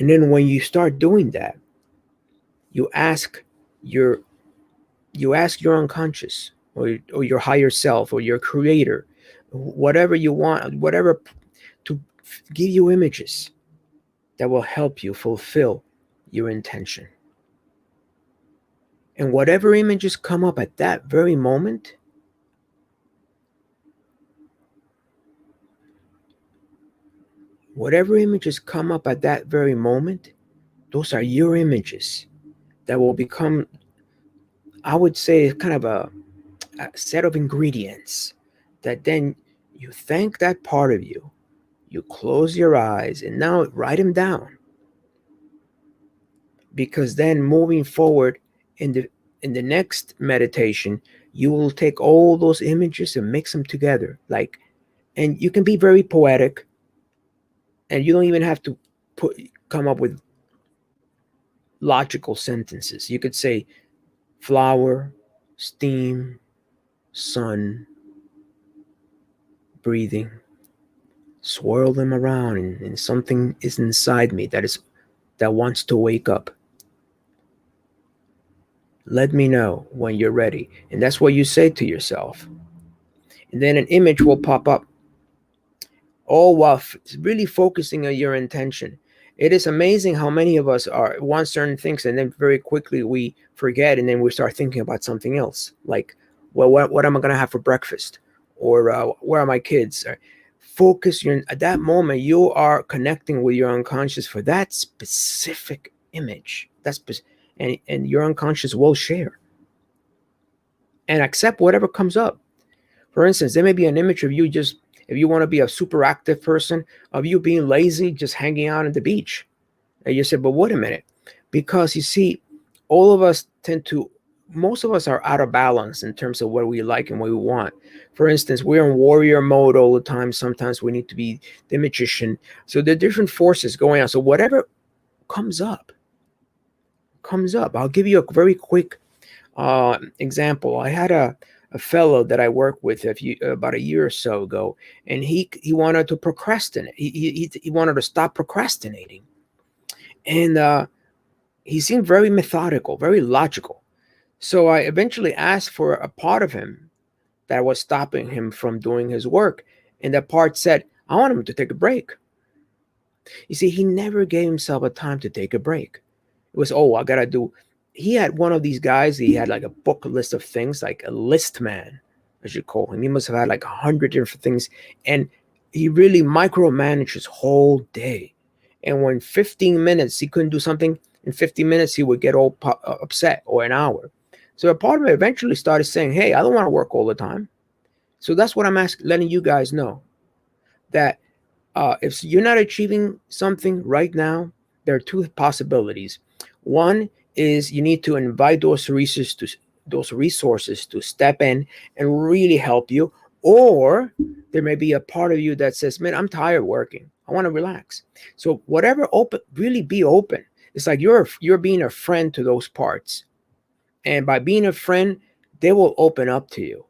And then when you start doing that, you ask your unconscious or your higher self or your creator, whatever you want, whatever, to give you images that will help you fulfill your intention. And whatever images come up at that very moment, those are your images that will become, I would say, kind of a set of ingredients that then you thank that part of you. You close your eyes and now write them down. Because then moving forward in the next meditation, you will take all those images and mix them together. And you can be very poetic, and you don't even have to come up with logical sentences. You could say flower, steam, sun, breathing, swirl them around, and something is inside me that is that wants to wake up. Let me know when you're ready. And that's what you say to yourself. And then an image will pop up, all while really focusing on your intention. It is amazing how many of us are want certain things, and then very quickly we forget, and then we start thinking about something else, like, well, what am I going to have for breakfast, or where are my kids? Focus your at that moment. You are connecting with your unconscious for that specific image. And your unconscious will share and accept whatever comes up. For instance, there may be an image of you just, if you want to be a super active person, of you being lazy, just hanging out at the beach. And you said, but wait a minute, because you see, all of us most of us are out of balance in terms of what we like and what we want. For instance, we're in warrior mode all the time. Sometimes we need to be the magician. So there are different forces going on. So whatever comes up. I'll give you a very quick example. I had a fellow that I worked with about a year or so ago, and he wanted to procrastinate. He wanted to stop procrastinating, and he seemed very methodical, very logical. So I eventually asked for a part of him that was stopping him from doing his work, and that part said, "I want him to take a break." You see, he never gave himself a time to take a break. It was, I gotta do. He had one of these guys. He had like a book list of things, like a list man, as you call him. He must have had like 100 different things, and he really micromanaged his whole day. And when 15 minutes he couldn't do something, in 15 minutes he would get all upset, or an hour. So a part of it eventually started saying, "Hey, I don't want to work all the time." So that's what I'm letting you guys know, that if you're not achieving something right now, there are two possibilities. One is you need to invite those resources to step in and really help you, or there may be a part of you that says, "Man, I'm tired working. I want to relax." So whatever, really be open. It's like you're being a friend to those parts, and by being a friend, they will open up to you.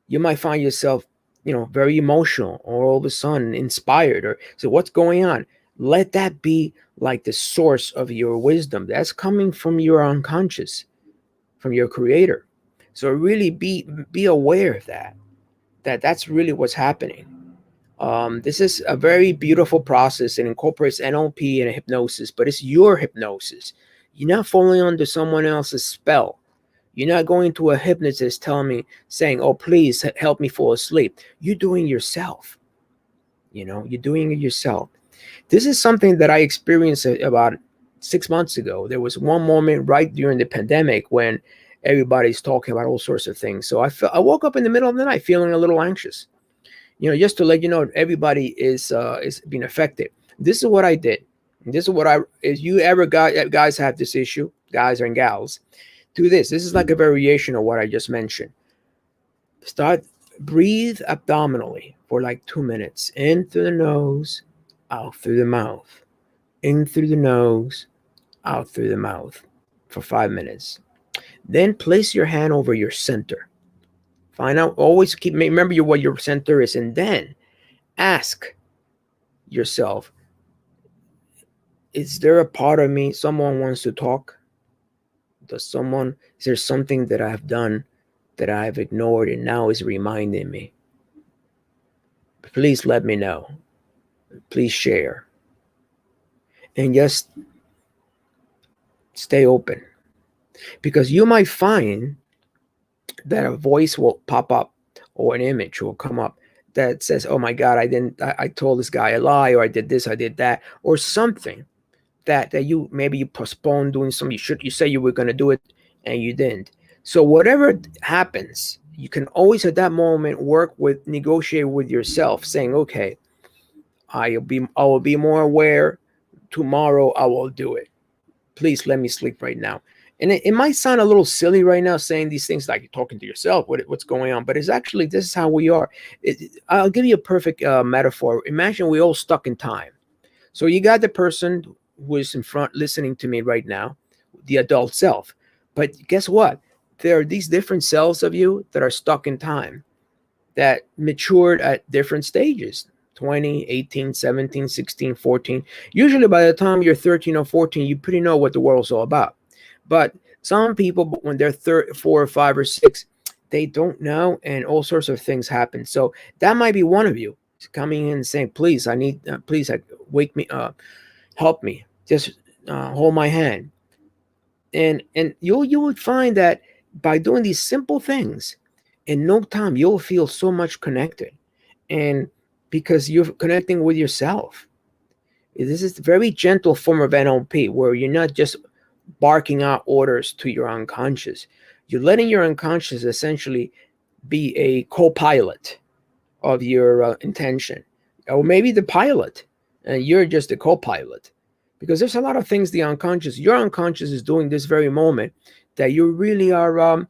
You might find yourself, very emotional, or all of a sudden inspired, or so what's going on? Let that be like the source of your wisdom that's coming from your unconscious, from your creator. So really be aware of that's really what's happening. This is a very beautiful process. It incorporates NLP and hypnosis, but it's your hypnosis. You're not falling under someone else's spell. You're not going to a hypnotist saying, "Oh, please help me fall asleep." You're doing yourself. You're doing it yourself. This is something that I experienced about 6 months ago. There was one moment right during the pandemic when everybody's talking about all sorts of things. So I woke up in the middle of the night feeling a little anxious. Just to let you know, everybody is being affected. This is what I did. This is what if you ever guys have this issue, guys and gals, do this. This is like a variation of what I just mentioned. Breathe abdominally for like 2 minutes. In through the nose, out through the mouth. In through the nose, out through the mouth for 5 minutes. Then place your hand over your center. Find out, always remember what your center is, and then ask yourself, is there a part of me, someone wants to talk? Is there something that I've done that I've ignored and now is reminding me? Please let me know. Please share. And just stay open. Because you might find that a voice will pop up, or an image will come up that says, "Oh my God, I told this guy a lie, or I did this, I did that," or something that you postponed doing something you say you were going to do it and you didn't. So whatever happens, you can always at that moment negotiate with yourself, saying, "Okay, I will be more aware. Tomorrow I will do it. Please let me sleep right now." And it might sound a little silly right now saying these things, like you're talking to yourself, what's going on, but it's actually, this is how we are. I'll give you a perfect metaphor. Imagine we're all stuck in time. So you got the person who is in front listening to me right now, the adult self. But guess what? There are these different selves of you that are stuck in time, that matured at different stages, 20, 18, 17, 16, 14. Usually by the time you're 13 or 14, you pretty know what the world's all about. But some people, when they're 4 or 5 or 6, they don't know, and all sorts of things happen. So that might be one of you coming in and saying, please, I need, please, wake me, help me, just hold my hand. And you would find that by doing these simple things, in no time you'll feel so much connected, and because you're connecting with yourself. This is a very gentle form of NLP, where you're not just barking out orders to your unconscious. You're letting your unconscious essentially be a co-pilot of your intention, or maybe the pilot, and you're just a co-pilot. Because there's a lot of things your unconscious is doing this very moment that you really are,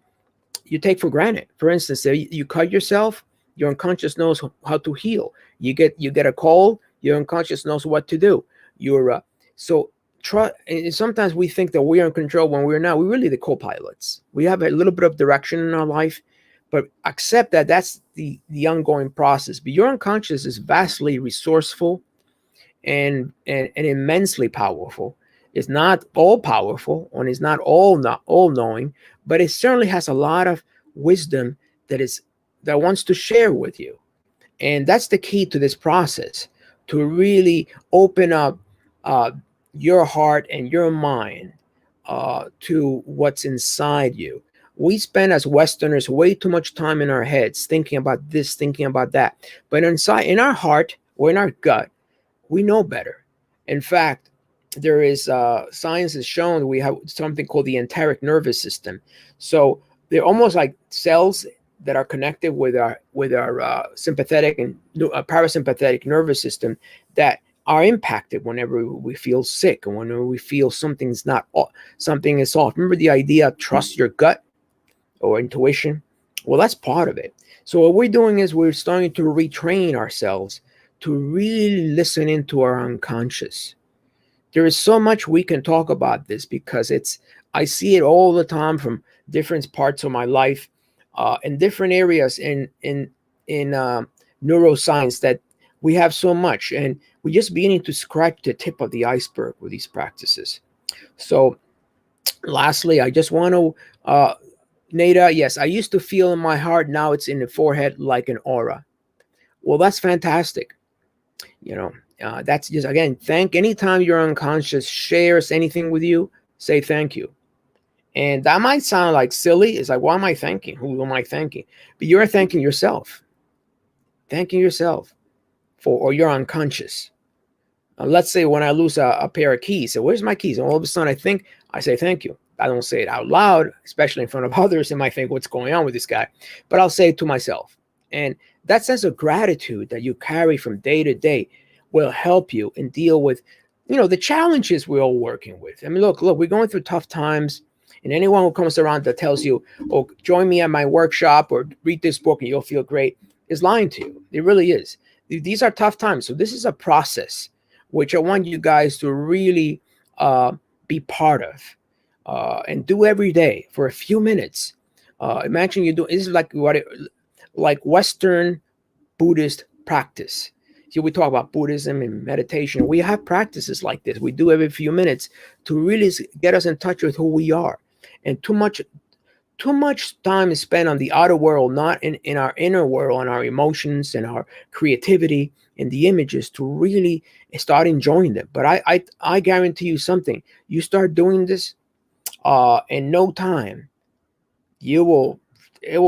you take for granted. For instance, you cut yourself, your unconscious knows how to heal. You get a cold, your unconscious knows what to do. You're so try. And sometimes we think that we are in control when we're not. We're really the co-pilots. We have a little bit of direction in our life, but accept that that's the ongoing process. But your unconscious is vastly resourceful and immensely powerful. It's not all powerful, and it's not all knowing, but it certainly has a lot of wisdom that wants to share with you. And that's the key to this process, to really open up your heart and your mind to what's inside you. We spend as Westerners way too much time in our heads thinking about this, thinking about that. But inside, in our heart or in our gut, we know better. In fact, there is science has shown we have something called the enteric nervous system. So they're almost like cells that are connected with our sympathetic and parasympathetic nervous system that are impacted whenever we feel sick, and whenever we feel something is off. Remember the idea of trust your gut or intuition? Well, that's part of it. So what we're doing is we're starting to retrain ourselves to really listen into our unconscious. There is so much we can talk about this, because I see it all the time from different parts of my life, in different areas in neuroscience, that we have so much, and we're just beginning to scratch the tip of the iceberg with these practices. So lastly, I just want to, Nada, yes, I used to feel in my heart, now it's in the forehead like an aura. Well, that's fantastic. That's just, again, anytime your unconscious shares anything with you, say thank you. And that might sound like silly. It's like, why am I thanking? Who am I thanking? But you're thanking yourself. Thanking yourself or your unconscious. Let's say when I lose a pair of keys, so where's my keys? And all of a sudden I say thank you. I don't say it out loud, especially in front of others. They might think, what's going on with this guy? But I'll say it to myself. And that sense of gratitude that you carry from day to day will help you and deal with, the challenges we're all working with. I mean, look, we're going through tough times, and anyone who comes around that tells you, oh, join me at my workshop or read this book and you'll feel great, is lying to you. It really is. These are tough times. So this is a process which I want you guys to really be part of and do every day for a few minutes. Imagine you do, this is like Western Buddhist practice. See, we talk about Buddhism and meditation. We have practices like this. We do every few minutes to really get us in touch with who we are. And too much time is spent on the outer world, not in our inner world, and our emotions and our creativity and the images, to really start enjoying them. But I guarantee you something. You start doing this in no time, it will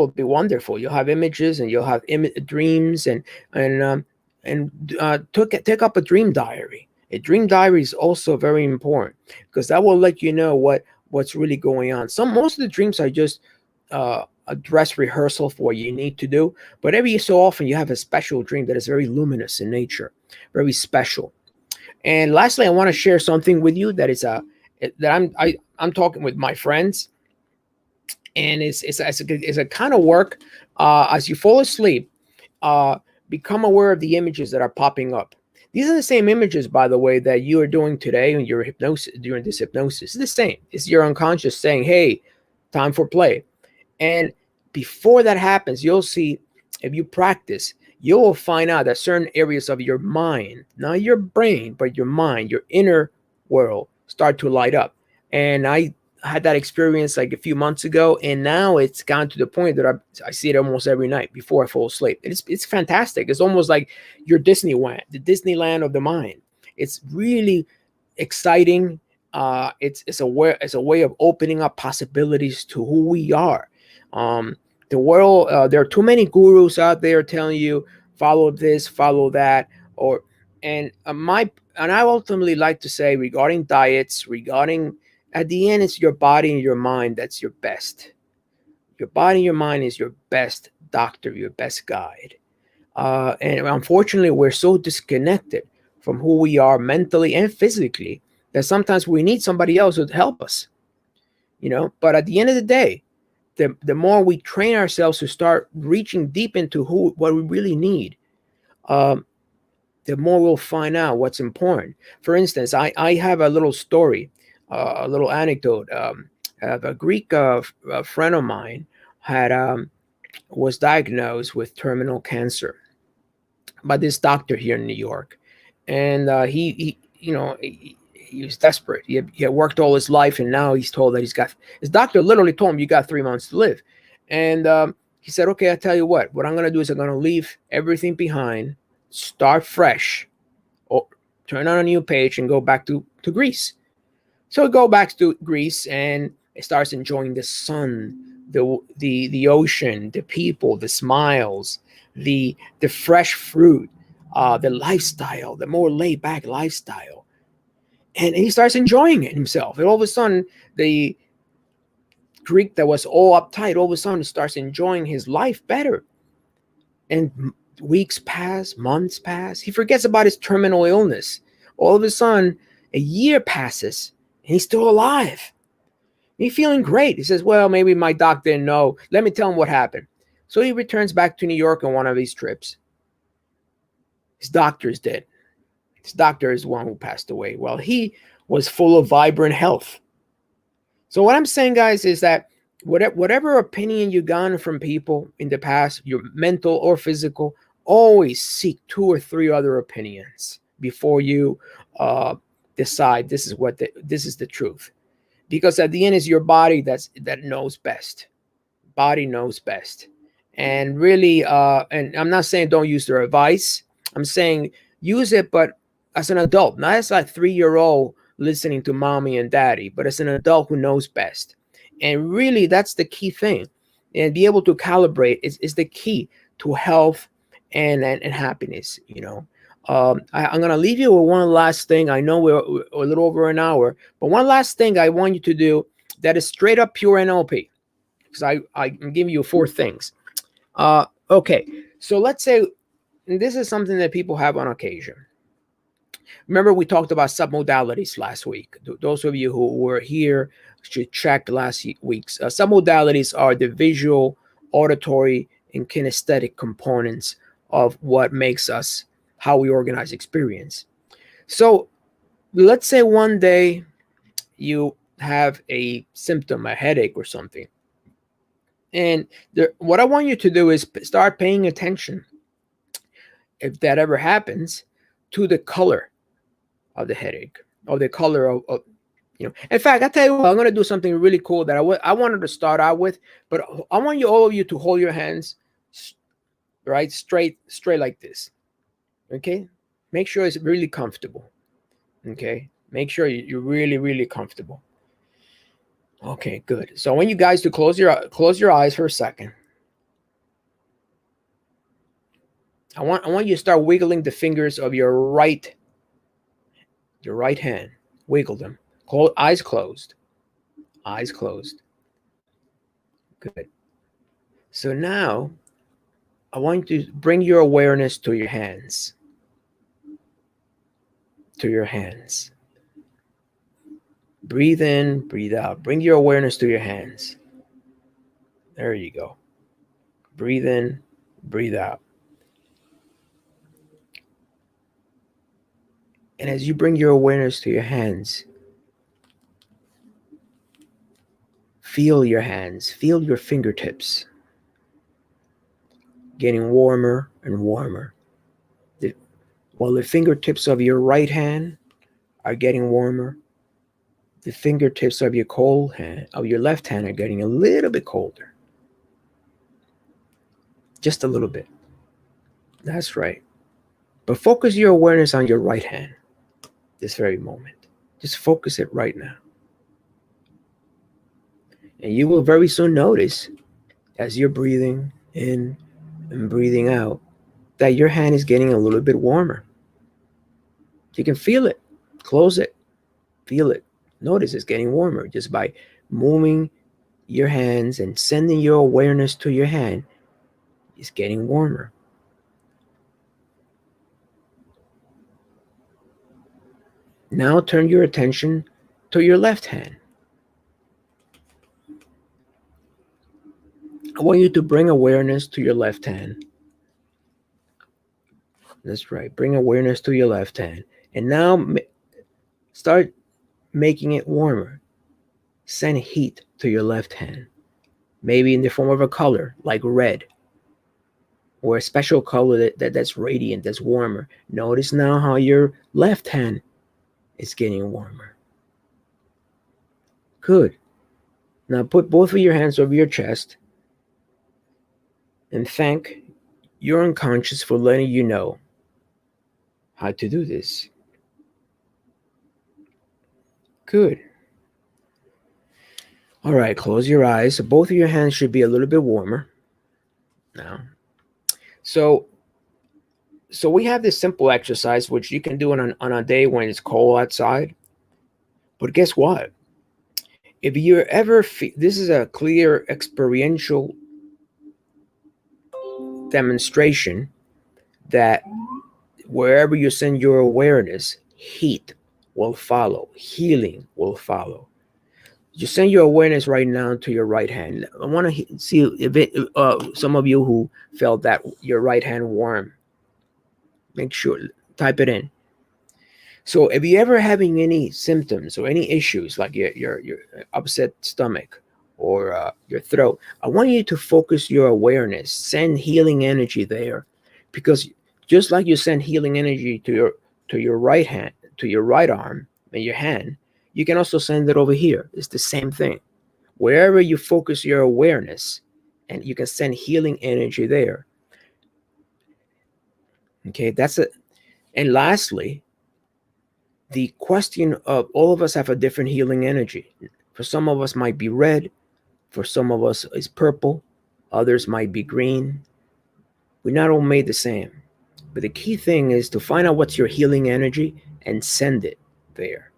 be wonderful. You'll have images, and you'll have dreams, and take up a dream diary. A dream diary is also very important, because that will let you know what's really going on. Most of the dreams are just a dress rehearsal for what you need to do, but every so often you have a special dream that is very luminous in nature, very special. And lastly, I want to share something with you that I'm talking with my friends, and it's a kind of work. As you fall asleep, become aware of the images that are popping up. These are the same images, by the way, that you are doing today in your hypnosis, during this hypnosis. It's the same. It's your unconscious saying, hey, time for play. And before that happens, you'll see, if you practice, you will find out that certain areas of your mind, not your brain, but your mind, your inner world, start to light up. And I had that experience like a few months ago, and now it's gone to the point that I see it almost every night before I fall asleep. It's fantastic. It's almost like your Disneyland, the Disneyland of the mind. It's really exciting. It's a way of opening up possibilities to who we are. The world, there are too many gurus out there telling you follow this, follow that, or and I ultimately like to say regarding diets, regarding at the end, it's your body and your mind that's your best. Your body and your mind is your best doctor, your best guide. And unfortunately, we're so disconnected from who we are mentally and physically that sometimes we need somebody else to help us. But at the end of the day, the more we train ourselves to start reaching deep into what we really need, um, the more we'll find out what's important. For instance, I have a little story, a little anecdote. A Greek a friend of mine had was diagnosed with terminal cancer by this doctor here in New York, and he was desperate. He had worked all his life, and now he's told that his doctor literally told him you got 3 months to live, and he said, "Okay, I tell you what I'm going to do is I'm going to leave everything behind, start fresh, or turn on a new page, and go back to Greece." So go back to Greece and it starts enjoying the sun, the ocean, the people, the smiles, the fresh fruit, the lifestyle, the more laid back lifestyle, and he starts enjoying it himself. And all of a sudden, the Greek that was all uptight, all of a sudden starts enjoying his life better. And weeks pass, months pass. He forgets about his terminal illness. All of a sudden, a year passes, and he's still alive. He's feeling great. He says, well, maybe my doc didn't know. Let me tell him what happened. So he returns back to New York on one of these trips. His doctor is dead. His doctor is the one who passed away. Well, he was full of vibrant health. So what I'm saying, guys, is that whatever opinion you gotten from people in the past, your mental or physical, always seek 2 or 3 other opinions before you decide this is the truth. Because at the end, it's your body that knows best. Body knows best. And really, and I'm not saying don't use their advice. I'm saying use it, but as an adult, not as a 3-year-old listening to mommy and daddy, but as an adult who knows best. And really, that's the key thing. And be able to calibrate is the key to health and happiness. I'm going to leave you with one last thing. I know we're a little over an hour, but one last thing I want you to do that is straight up pure NLP, because I'm giving you 4 things. Okay, so let's say this is something that people have on occasion. Remember, we talked about submodalities last week. Those of you who were here should check last week's. Submodalities are the visual, auditory, and kinesthetic components of what makes us how we organize experience. So let's say one day you have a symptom, a headache or something. And what I want you to do is start paying attention, if that ever happens, to the color of the headache, or the color of In fact, I tell you what, I'm going to do something really cool that I wanted to start out with, but I want all of you to hold your hands right straight like this. Okay, make sure it's really comfortable. Okay, make sure you're really, really comfortable. Okay, good. So I want you guys to close your eyes for a second. I want you to start wiggling the fingers of your right hand. Wiggle them. Eyes closed. Eyes closed. Good. So now I want you to bring your awareness to your hands. To your hands. Breathe in, breathe out. Bring your awareness to your hands. There you go. Breathe in, breathe out. And as you bring your awareness to your hands, feel your hands, feel your fingertips. getting warmer and warmer. While the fingertips of your right hand are getting warmer, the fingertips of your left hand are getting a little bit colder. Just a little bit. That's right. But focus your awareness on your right hand this very moment. Just focus it right now. And you will very soon notice, as you're breathing in and breathing out, that your hand is getting a little bit warmer. You can feel it. Close it. Feel it. Notice it's getting warmer just by moving your hands and sending your awareness to your hand. It's getting warmer. Now turn your attention to your left hand. I want you to bring awareness to your left hand. That's right. Bring awareness to your left hand. And now start making it warmer. Send heat to your left hand. Maybe in the form of a color like red, or a special color that's radiant, that's warmer. Notice now how your left hand is getting warmer. Good. Now put both of your hands over your chest and thank your unconscious for letting you know how to do this. Good. All right, close your eyes. So both of your hands should be a little bit warmer now. So we have this simple exercise which you can do on a day when it's cold outside. But guess what? If you're ever, this is a clear experiential demonstration that wherever you send your awareness, heat will follow, healing will follow. You send your awareness right now to your right hand. I want to see if some of you who felt that your right hand warm. Make sure, type it in. So if you're ever having any symptoms or any issues like your upset stomach or your throat, I want you to focus your awareness, send healing energy there, because just like you send healing energy to your right hand, to your right arm and your hand, you can also send it over here. It's the same thing. Wherever you focus your awareness, and you can send healing energy there. Okay, that's it. And lastly, the question of all of us have a different healing energy. For some of us might be red, for some of us is purple, others might be green. We're not all made the same. But the key thing is to find out what's your healing energy and send it there.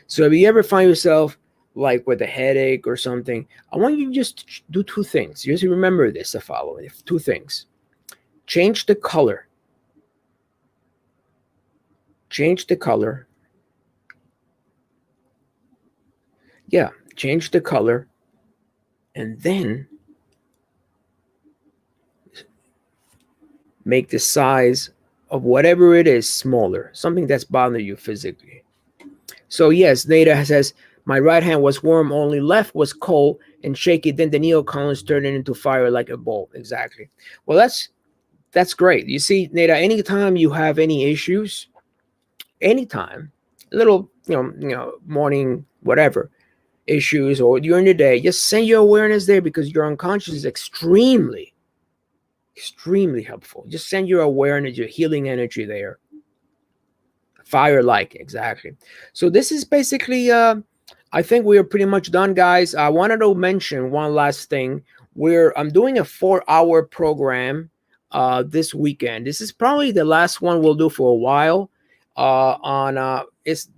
So if you ever find yourself like with a headache or something, I want you to just do two things. Just remember this, the following, two things. Change the color. Change the color. Yeah, change the color. And then make the size of whatever it is smaller, something that's bothering you physically. So yes, Nada says, my right hand was warm, only left was cold and shaky. Then the neocolons turned it into fire like a bolt. Exactly. Well, that's great. You see, Nada, anytime you have any issues, anytime, little, morning, whatever issues or during the day, just send your awareness there, because your unconscious is extremely helpful. Just send your awareness, your healing energy there. Fire-like, exactly. So this is basically, I think we are pretty much done, guys. I wanted to mention one last thing. I'm doing a 4-hour program this weekend. This is probably the last one we'll do for a while. It's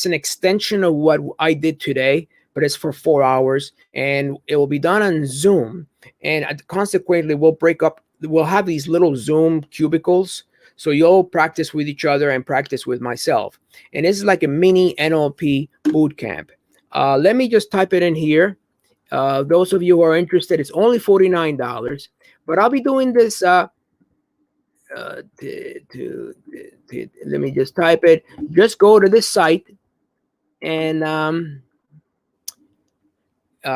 an extension of what I did today, but it's for 4 hours, and it will be done on Zoom. And consequently, we'll have these little Zoom cubicles. So you'll practice with each other and practice with myself. And this is like a mini NLP boot camp. Let me just type it in here. Those of you who are interested, it's only $49. But I'll be doing this. Let me just type it. Just go to this site and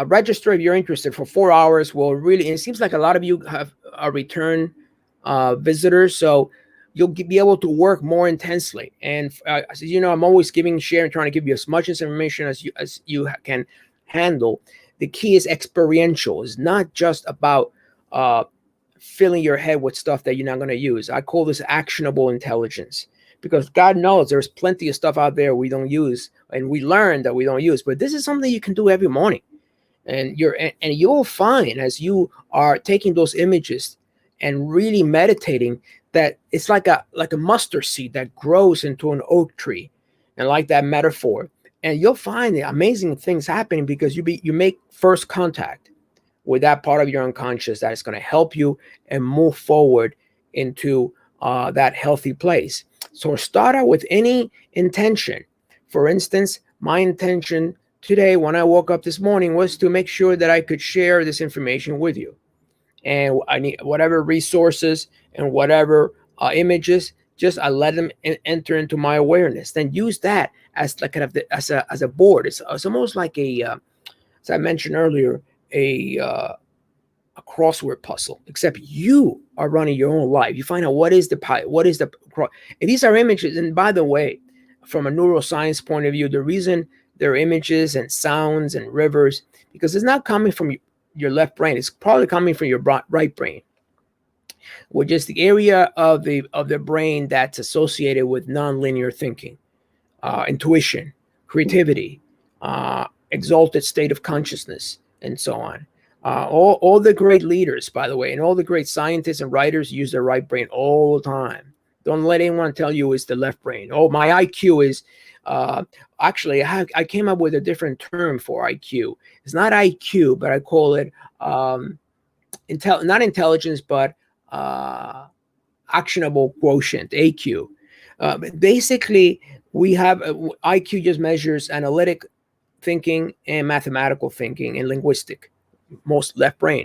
register if you're interested for 4 hours. It seems like a lot of you return visitors. So you'll be able to work more intensely. And as you know, I'm always sharing, trying to give you as much information as you can handle. The key is experiential. It's not just about filling your head with stuff that you're not going to use. I call this actionable intelligence, because God knows there's plenty of stuff out there we don't use, and we learn that we don't use. But this is something you can do every morning, and you'll find, as you are taking those images and really meditating, that it's like a mustard seed that grows into an oak tree, and like that metaphor, and you'll find the amazing things happening, because you make first contact with that part of your unconscious that is going to help you and move forward into that healthy place. So start out with any intention. For instance, my intention today when I woke up this morning was to make sure that I could share this information with you. And I need whatever resources and whatever images, just I let them enter into my awareness. Then use that as like kind of as a board. It's almost like as I mentioned earlier, a crossword puzzle, except you are running your own life. You find out what is the and these are images. And by the way, from a neuroscience point of view, the reason there are images and sounds and rivers, because it's not coming from your left brain. It's probably coming from your right brain, which is the area of the brain that's associated with nonlinear thinking, intuition, creativity, exalted state of consciousness, and so on. All the great leaders, by the way, and all the great scientists and writers use their right brain all the time. Don't let anyone tell you it's the left brain. Oh, my IQ is actually, I came up with a different term for IQ. It's not IQ, but I call it not intelligence, but actionable quotient, AQ. Basically, we have IQ just measures analytic thinking and mathematical thinking and linguistic, most left brain.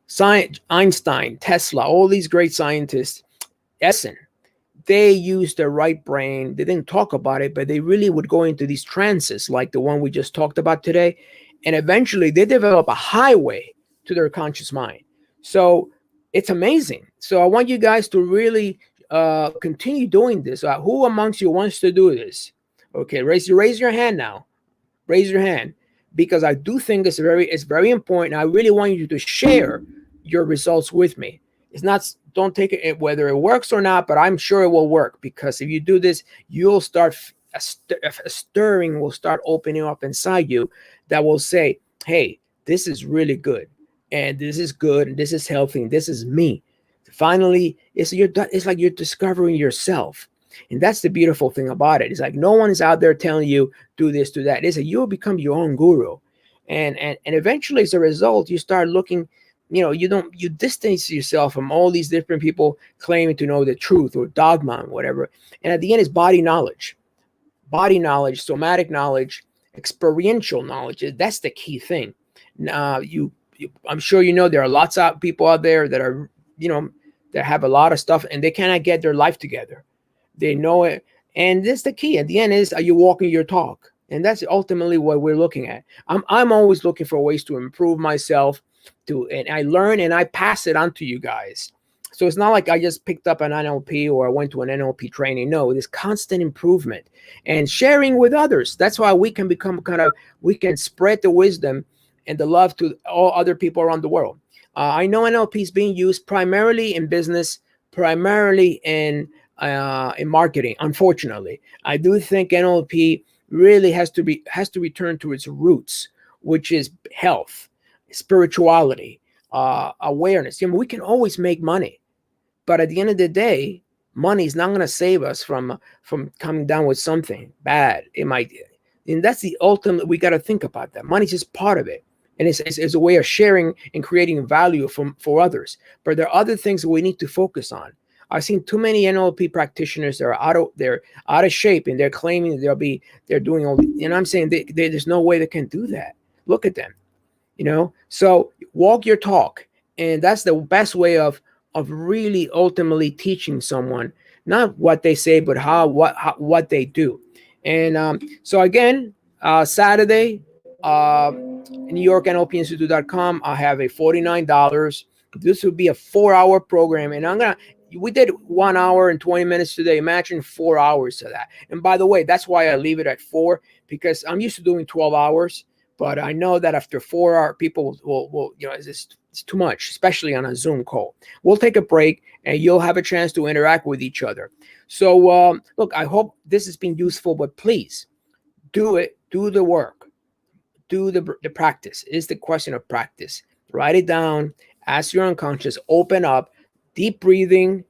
Science, Einstein, Tesla, all these great scientists, Edison, they used their right brain. They didn't talk about it, but they really would go into these trances like the one we just talked about today. And eventually they develop a highway to their conscious mind. So it's amazing. So I want you guys to really continue doing this. Who amongst you wants to do this? Okay, raise your hand now. Raise your hand, because I do think it's very important. I really want you to share your results with me. It's not, don't take it whether it works or not, but I'm sure it will work, because if you do this, you'll start a stirring will start opening up inside you that will say, hey, this is really good, and this is good, and this is healthy, and this is me. Finally, it's like you're discovering yourself. And that's the beautiful thing about it. It's like no one is out there telling you do this, do that. It's like you'll become your own guru. And eventually, as a result, you start looking, you distance yourself from all these different people claiming to know the truth or dogma and whatever. And at the end, it's body knowledge, somatic knowledge, experiential knowledge. That's the key thing. Now, I'm sure there are lots of people out there that are, that have a lot of stuff and they cannot get their life together. They know it. And this the key. At the end is, are you walking your talk? And that's ultimately what we're looking at. I'm always looking for ways to improve myself, and I learn and I pass it on to you guys. So it's not like I just picked up an NLP or I went to an NLP training. No, it is constant improvement and sharing with others. That's why we can become we can spread the wisdom and the love to all other people around the world. I know NLP is being used primarily in business, primarily in marketing. Unfortunately, I do think NLP really has to return to its roots, which is health, spirituality, awareness. We can always make money, but at the end of the day, money is not going to save us from coming down with something bad. It might, and that's the ultimate. We got to think about that. Money is just part of it, and it's a way of sharing and creating value for others. But there are other things that we need to focus on. I've seen too many NLP practitioners that are out of shape, and they're claiming they're doing all. And I'm saying there's no way they can do that. Look at them, So walk your talk, and that's the best way of really ultimately teaching someone, not what they say, but what they do. And so again, Saturday, New York NLPinstitute.com. I have a $49 This would be a 4-hour program, and we did 1 hour and 20 minutes today. Imagine 4 hours of that. And by the way, that's why I leave it at 4, because I'm used to doing 12 hours, but I know that after 4 hours, people will it's too much, especially on a Zoom call. We'll take a break, and you'll have a chance to interact with each other. So, look, I hope this has been useful, but please do it. Do the work. Do the practice. It's the question of practice. Write it down. Ask your unconscious. Open up. Deep breathing,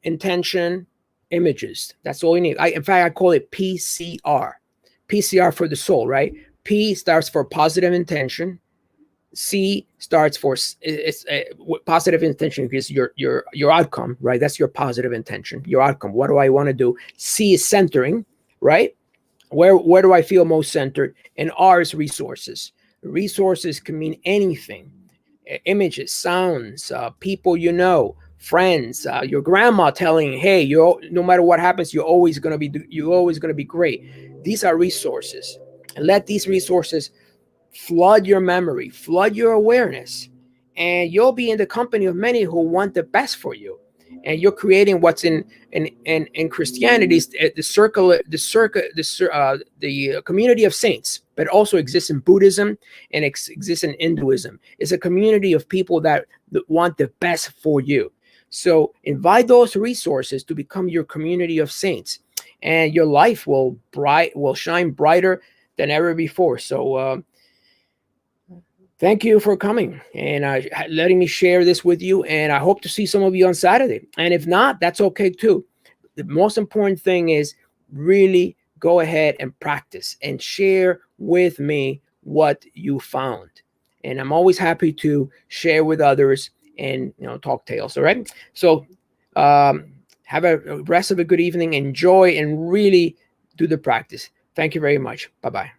intention, images. That's all you need. In fact, I call it PCR. PCR for the soul, right? P starts for positive intention. C starts for it's positive intention is your outcome, right? That's your positive intention, your outcome. What do I want to do? C is centering, right? Where do I feel most centered? And R is resources. Resources can mean anything. Images, sounds, people you know, friends, your grandma telling, hey, no matter what happens, you're always gonna be great. These are resources. And let these resources flood your memory, flood your awareness, and you'll be in the company of many who want the best for you. And you're creating what's in Christianity, the community of saints, but also exists in Buddhism and exists in Hinduism. It's a community of people that want the best for you. So invite those resources to become your community of saints, and your life will shine brighter than ever before. So thank you for coming and letting me share this with you. And I hope to see some of you on Saturday. And if not, that's okay too. The most important thing is really go ahead and practice and share with me what you found. And I'm always happy to share with others and talk tales. All right. So have a rest of a good evening. Enjoy and really do the practice. Thank you very much. Bye-bye.